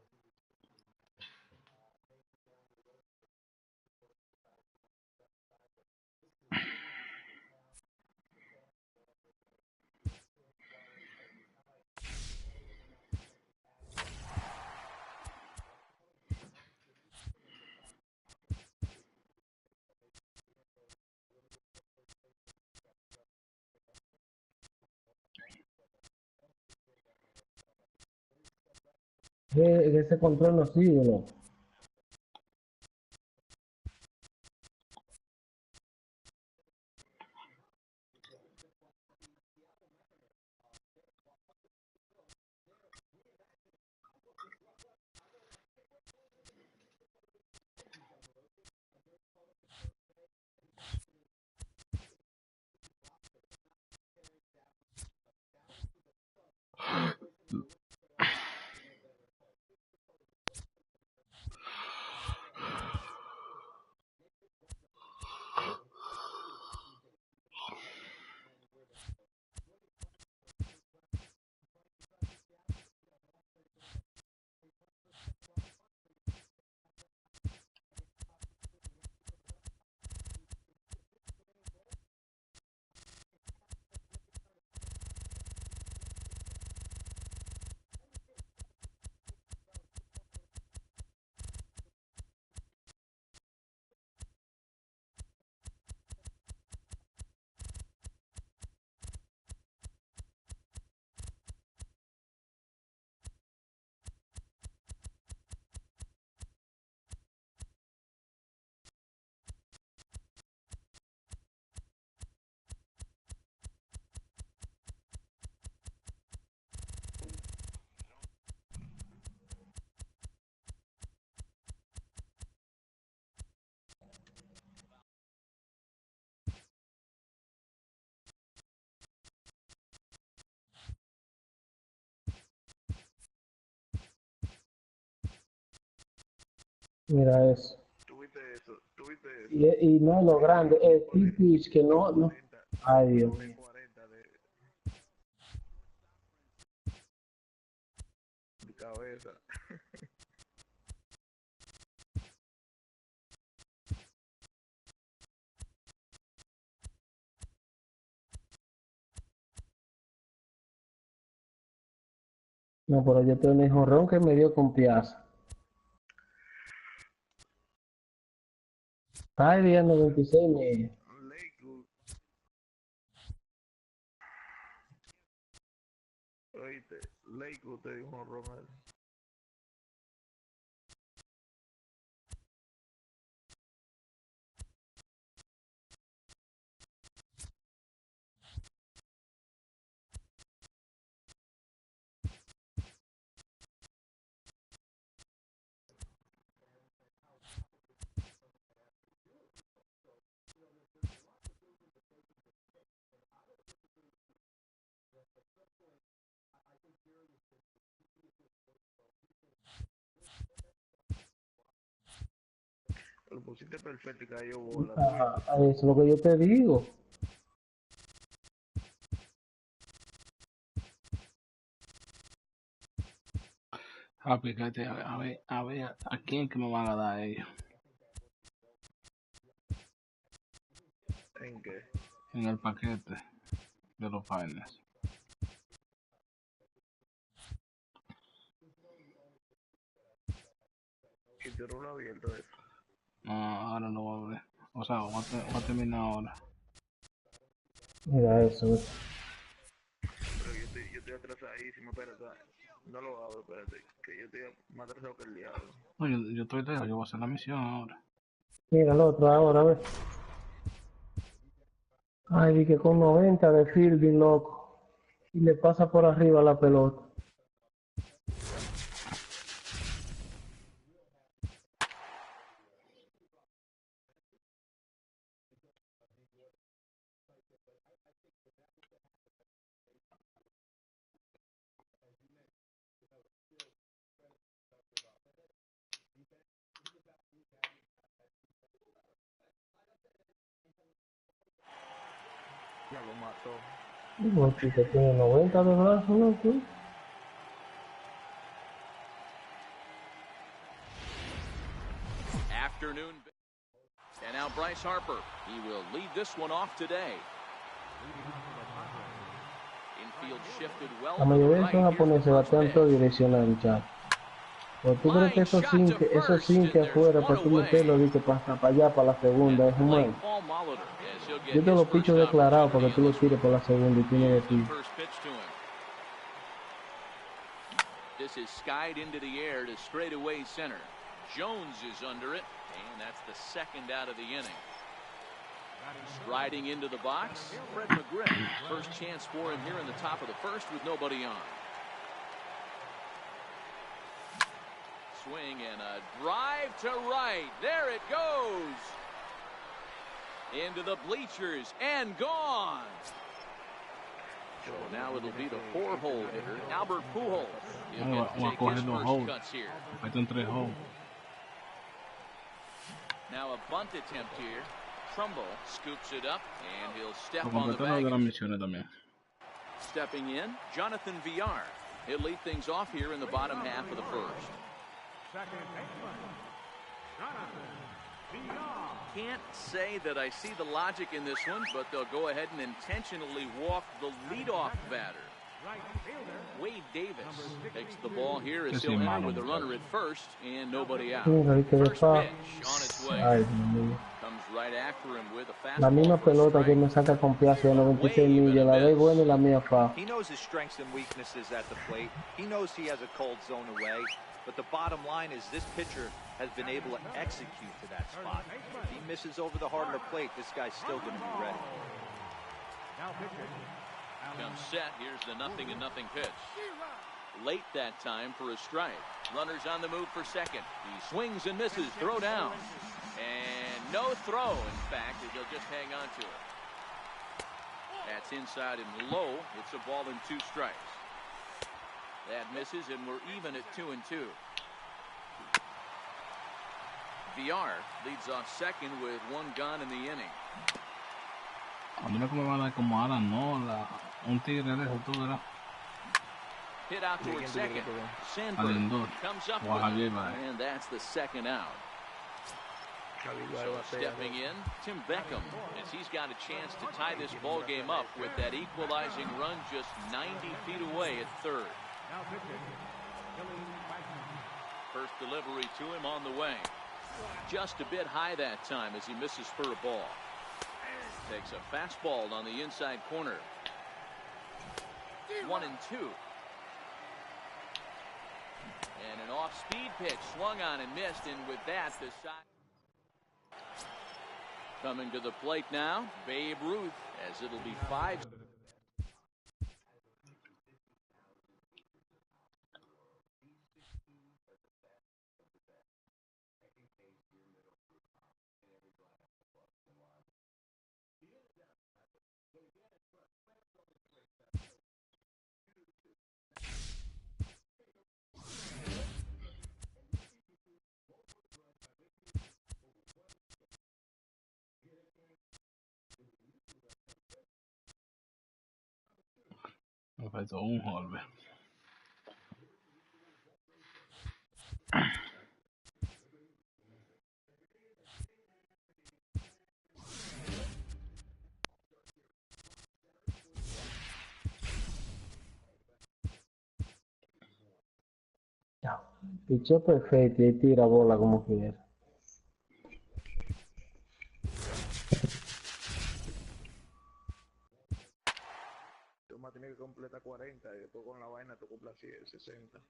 Ese control no sigue, ¿no? Mira eso. ¿Tuviste eso? ¿Tuviste eso? Y no lo grande, el pitch que no. Ay, Dios mío. 40 de cabeza. No, pero yo tengo un jorrón que me dio con Piazza. Ay, día 96 medio. Lakewood. Oíste, Lakewood te dijo un Romero. Lo pusiste perfecto y cayó bola. Ajá, eso es lo que yo te digo. Fíjate, a ver, a quién que me van a dar ellos. ¿En qué? En el paquete de los finals. Y tú no lo abierto eso. No, ahora no voy a ver. O sea, voy a terminar ahora. Mira eso. Pero yo estoy atrasadísimo, espérate. No lo abro, espérate. Que yo estoy más atrasado que el diablo. No, yo estoy lejos, yo voy a hacer la misión ahora. Mira el otro ahora, a ver. Ay, di que con 90 de fielding, loco. Y le pasa por arriba la pelota. Ya lo mató. No, chico, tiene 90 de brazo, ¿no? ¿Tú? Afternoon. And now Bryce Harper. He will lead this one off today. Infield shifted well La to the mayoría de right. esos Here's the japoneses first batean todo pitch. direccional, chat. ¿O tú crees que Line shot to esos first, sin que and there's afuera one para tú away. meterlo y que pasa para allá, para la At segunda, the es plate, humano? Paul Molitor, as he'll get Yo te his lo first picho declarado para opportunity que tú in lo this tires one. por la segunda y tú no Here's lo the tires. first pitch to him. This is skied into the air to straightaway center. Jones is under it, and that's the second out of the inning. Striding into the box, Fred McGriff. First chance for him here in the top of the first with nobody on. Swing and a drive to right. There it goes. Into the bleachers and gone. So now it'll be the 4-hole hitter, Albert Pujols. He'll get to take his first cuts here. Faltan 3 holes. Now a bunt attempt here. Trumbull scoops it up, and he'll step Lo on the completé lo de las baggage. misiones también. Stepping in, Jonathan Villar. He'll lead things off here in the bottom half of the first. Can't say that I see the logic in this one, but they'll go ahead and intentionally walk the leadoff batter. Wade Davis takes the ball here as he'll enter with a runner at first and nobody out. First pitch on its way. Ay, Dios mío. Comes right after him with a La misma fastball for a pelota que strike. me saca con Piazza de 96 millas, la de buena y la mía fa. He knows his strengths and weaknesses at the plate. He knows he has a cold zone away. But the bottom line is this pitcher has been able to execute to that spot. If he misses over the heart of the plate, this guy's still going to be ready. Comes set. Here's the 0-0 pitch. Late that time for a strike. Runners on the move for second. He swings and misses. Throw down. And no throw, in fact, as he'll just hang on to it. That's inside and low. It's a ball and 2 strikes. That misses, and we're even at 2-2. VR leads off second with one gone in the inning. A mí lo que me van a dar como Adam, no, un tigre de eso, tú verás. Hit out towards second. Sandberg comes up with it, and that's the second out. So stepping in, Tim Beckham, as he's got a chance to tie this ball game up with that equalizing run just 90 feet away at third. First delivery to him on the way. Just a bit high that time as he misses for a ball. Takes a fastball on the inside corner. 1-2. And an off-speed pitch swung on and missed, and with that, the side. Coming to the plate now, Babe Ruth, as it'll be 5. Me faltó un golpe. Pichó perfecto y tira bola como quiera. Tú más tienes que completar 40 y después con la vaina tú cumplas 60.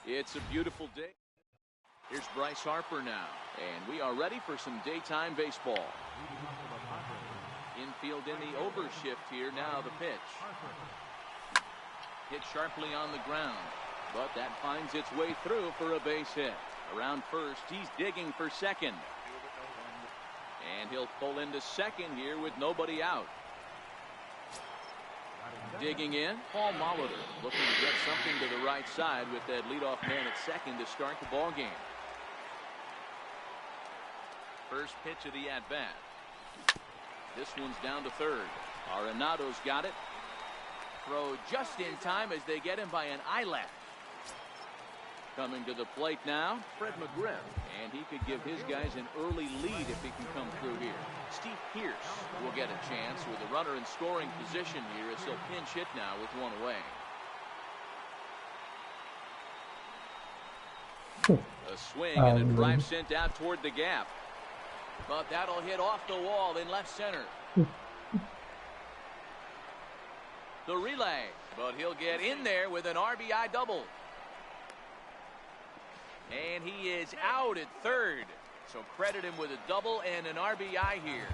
It's a beautiful day. Here's Bryce Harper now, and we are ready for some daytime baseball. Infield in the overshift here. Now the pitch. Hit sharply on the ground, but that finds its way through for a base hit. Around first, he's digging for second. And he'll pull into second here with nobody out. Digging in, Paul Molitor looking to get something to the right side with that leadoff man at second to start the ball game. First pitch of the at-bat. This one's down to third. Arenado's got it. Throw just in time as they get him by an eyelash. Coming to the plate now, Fred McGriff, and he could give his guys an early lead if he can come through here. Steve Pierce will get a chance with a runner in scoring position here as he'll pinch hit now with one away. A swing and a drive sent out toward the gap. But that'll hit off the wall in left center. The relay, but he'll get in there with an RBI double. And he is out at third. So credit him with a double and an RBI here.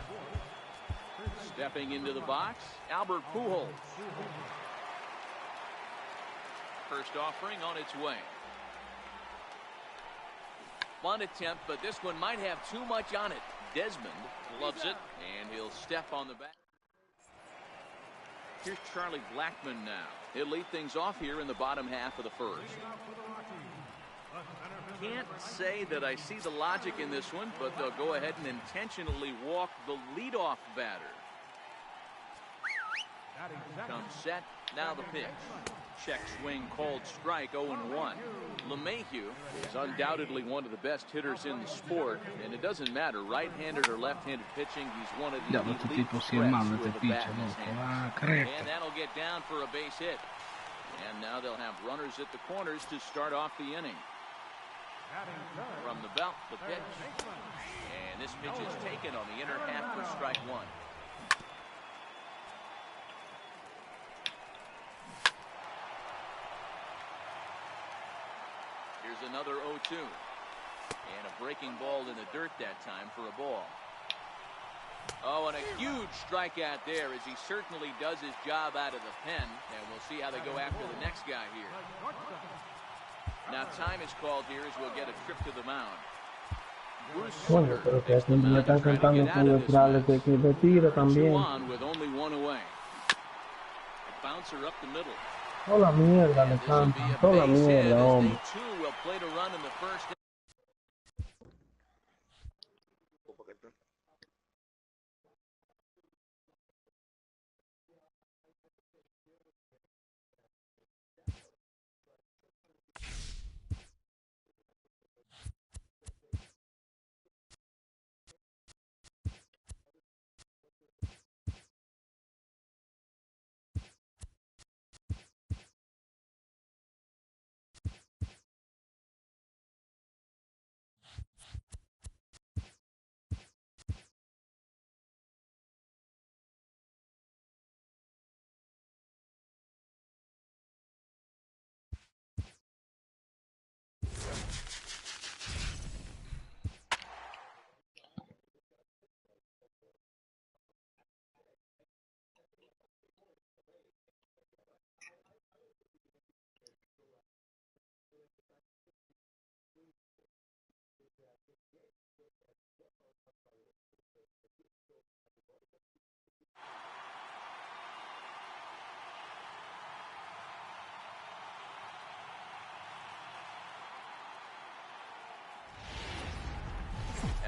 Stepping into the box, Albert Pujols. First offering on its way. Bunt attempt, but this one might have too much on it. Desmond loves it, and he'll step on the back. Here's Charlie Blackmon now. He'll lead things off here in the bottom half of the first. Can't say that I see the logic in this one, but they'll go ahead and intentionally walk the leadoff batter. Comes set, now the pitch. Check swing called strike, 0-1. LeMahieu is undoubtedly one of the best hitters in the sport, and it doesn't matter right-handed or left-handed pitching. He's one of the elite threats with a bat in his hands. And that'll get down for a base hit. And now they'll have runners at the corners to start off the inning. From the belt, the pitch. And this pitch is taken on the inner half for strike one. Here's another 0-2. And a breaking ball in the dirt that time for a ball. Oh, and a huge strikeout there as he certainly does his job out of the pen. And we'll see how they go after the next guy here. Now time is called here as we'll get a trip to the mound. Coño, pero que aquí me están cantando con neutrales que retira también. Toda la mierda le cantan, toda la mierda, hombre.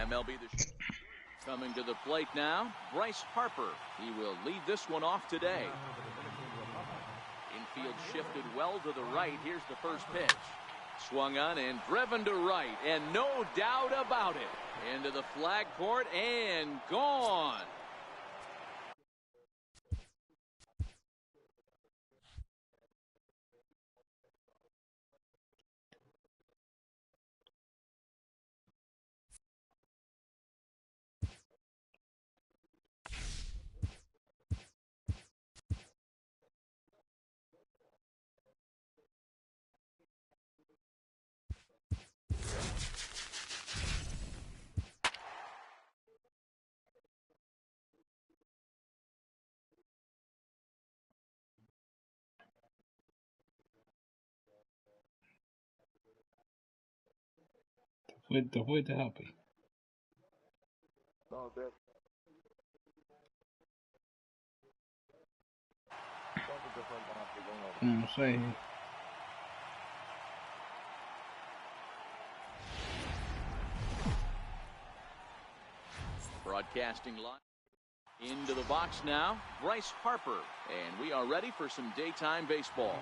MLB coming to the plate now, Bryce Harper. He will lead this one off today. Infield shifted well to the right. Here's the first pitch. Swung on and driven to right, and no doubt about it. Into the flag court and gone. Te fuiste, Happy. No sé. Broadcasting live into the box now, Bryce Harper, and we are ready for some daytime baseball.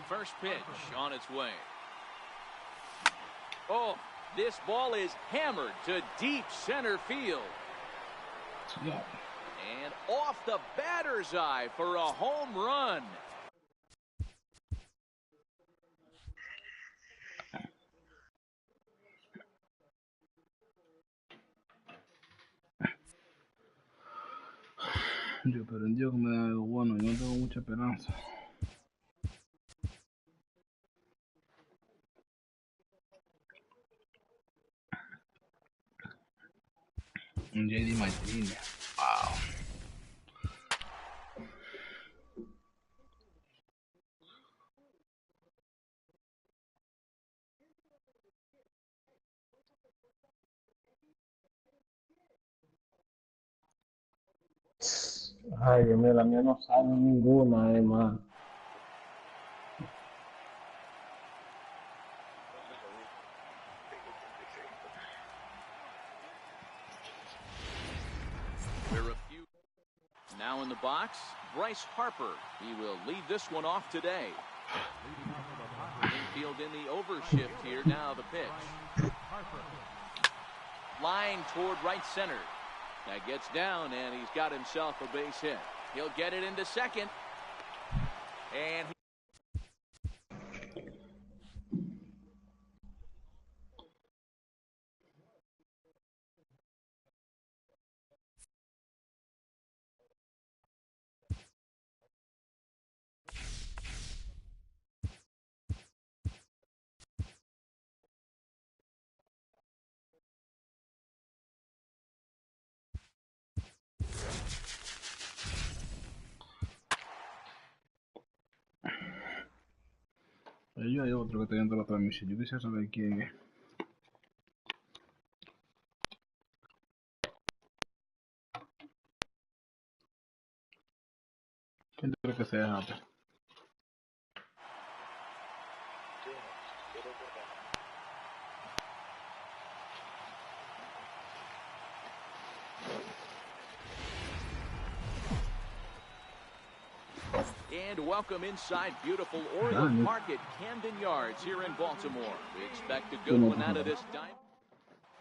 First pitch on its way. Oh, this ball is hammered to deep center field. Yeah. And off the batter's eye for a home run. Yo, pero en Dios que me da algo bueno, yo no tengo mucha esperanza. Un JD Martínez. Wow. Ay, Dios mío, la mía no sale ninguna, hermano. Now in the box, Bryce Harper. He will lead this one off today. Infield in the overshift here. Now the pitch. Line toward right center. That gets down, and he's got himself a base hit. He'll get it into second. And Yo hay otro que está dentro de la transmisión. Yo quisiera saber quién es. ¿Quién tú crees que sea, Happy? And welcome inside beautiful Oriole Park at Camden Yards here in Baltimore. We expect a good one out of this dime.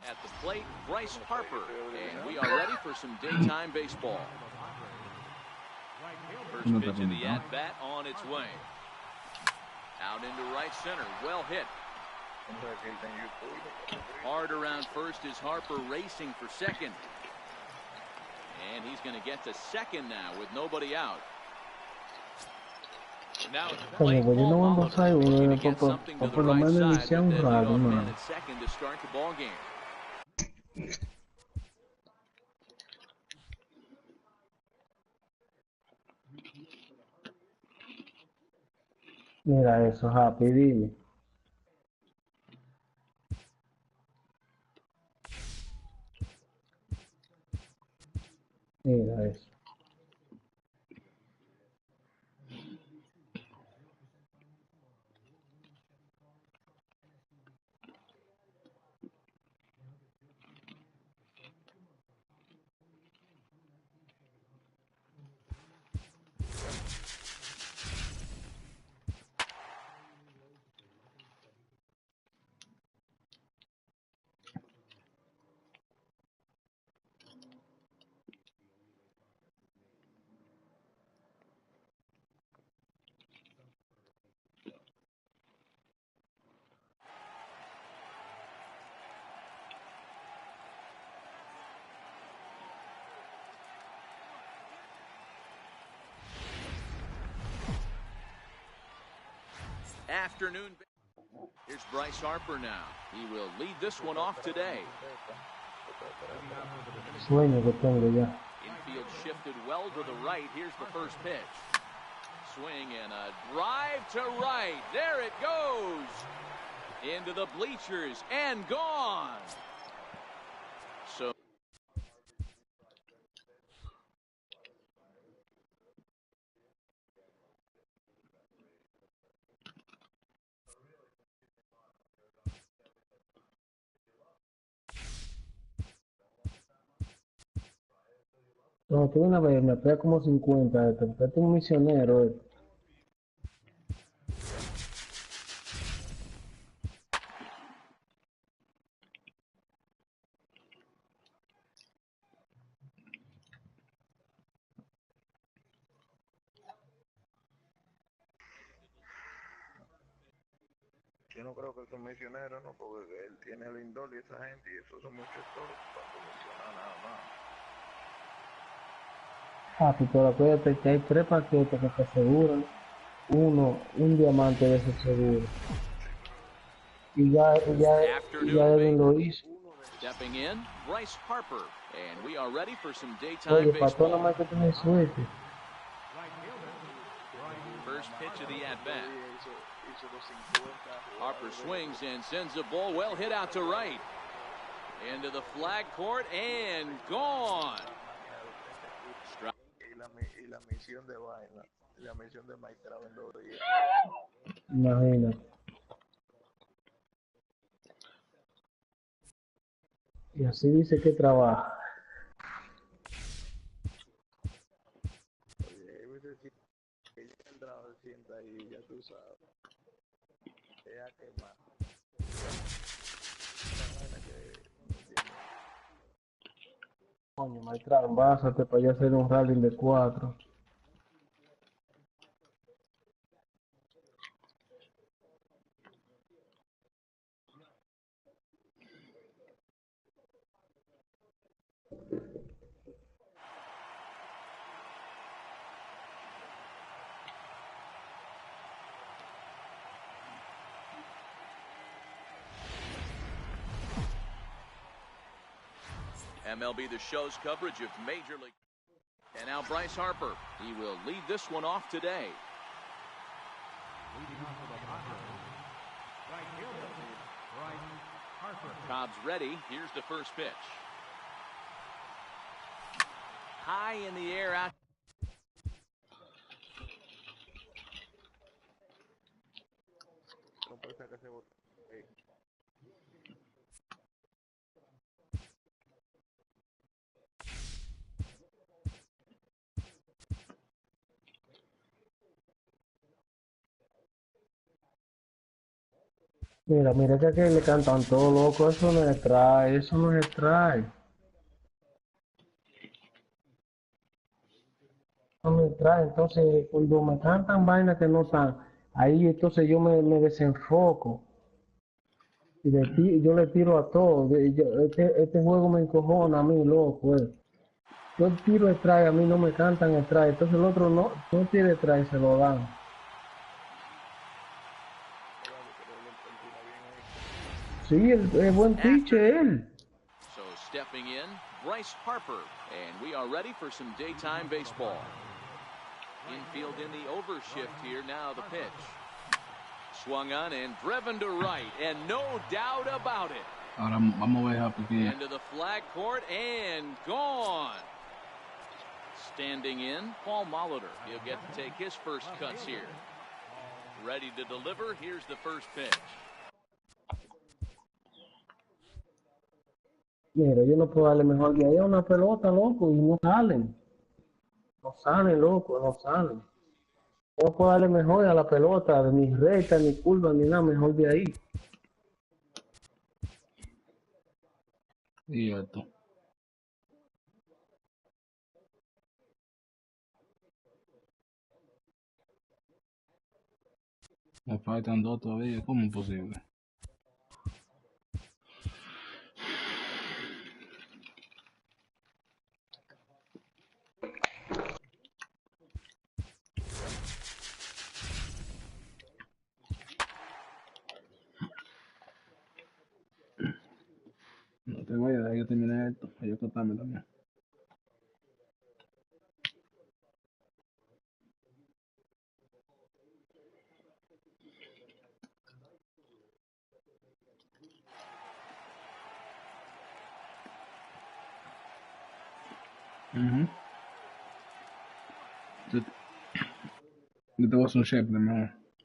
At the plate, Bryce Harper, and we are ready for some daytime baseball. First pitch of the at-bat on its way. Out into right center, well hit. Hard around first is Harper racing for second. And he's going to get to second now with nobody out. Now it's Como pues yo no mando a uno por lo menos iniciar un rato, mano. Second to start the ball game. Mira eso, Happy, dime. Mira eso. Afternoon. Here's Bryce Harper now. He will lead this one off today. Sueño que tengo ya. Infield shifted well to the right. Here's the first pitch. Swing and a drive to right. There it goes. Into the bleachers and gone. So No, tuve una vez, me pega como 50, te metes un misionero. Yo no creo que son misioneros, ¿no? Porque él tiene el indol y esa gente, y esos son muchos toros para misionar nada más. Pero acuérdate que hay 3 paquetes que te aseguran un diamante de ese seguro. Y ya Edwin lo hizo. Stepping in, Bryce Harper, and we are ready for some daytime Oye, para todo baseball. nada más que tener suerte. First pitch of the at-bat. Harper swings and sends a ball well hit out to right. Into the flag court and gone. Y la misión de vaina, la misión de Mike Trout en 2 días. Imagínate. Y así dice que trabaja. Oye, es decir, que ya entrado de sienta ahí, ya tú sabes. Es a quemar. Coño, maestra, básate para allá hacer un rally de 4. MLB The Show's coverage of Major League. And now Bryce Harper. He will lead this one off today. Leading off of the Padres, Cobb's ready. Here's the first pitch. High in the air out. Mira, mira que le cantan todo loco, eso no es trae, eso no es trae. No me trae, entonces cuando me cantan vainas que no están, ahí entonces yo me desenfoco y yo le tiro a todo. Este juego me encojona a mí, loco. Yo tiro el try, a mí no me cantan el try, entonces el otro no tiene try, se lo dan. Sí, es buen pitcher él. So stepping in, Bryce Harper, and we are ready for some daytime baseball. Infield in the overshift here, now the pitch. Swung on and driven to right, and no doubt about it. Ahora vamos a ver aquí. Into the flag court and gone. Standing in, Paul Molitor. He'll get to take his first cuts here. Ready to deliver, here's the first pitch. Mira, yo no puedo darle mejor de ahí a una pelota, loco, y no salen. No salen, loco, no salen. Yo no puedo darle mejor a la pelota, ni recta, ni curva, ni nada, mejor de ahí. Y esto. Me faltan dos todavía, ¿cómo es posible? No te vayas, deja que termine esto, para yo cortarme también. Yo te voy a hacer un shape de mejor.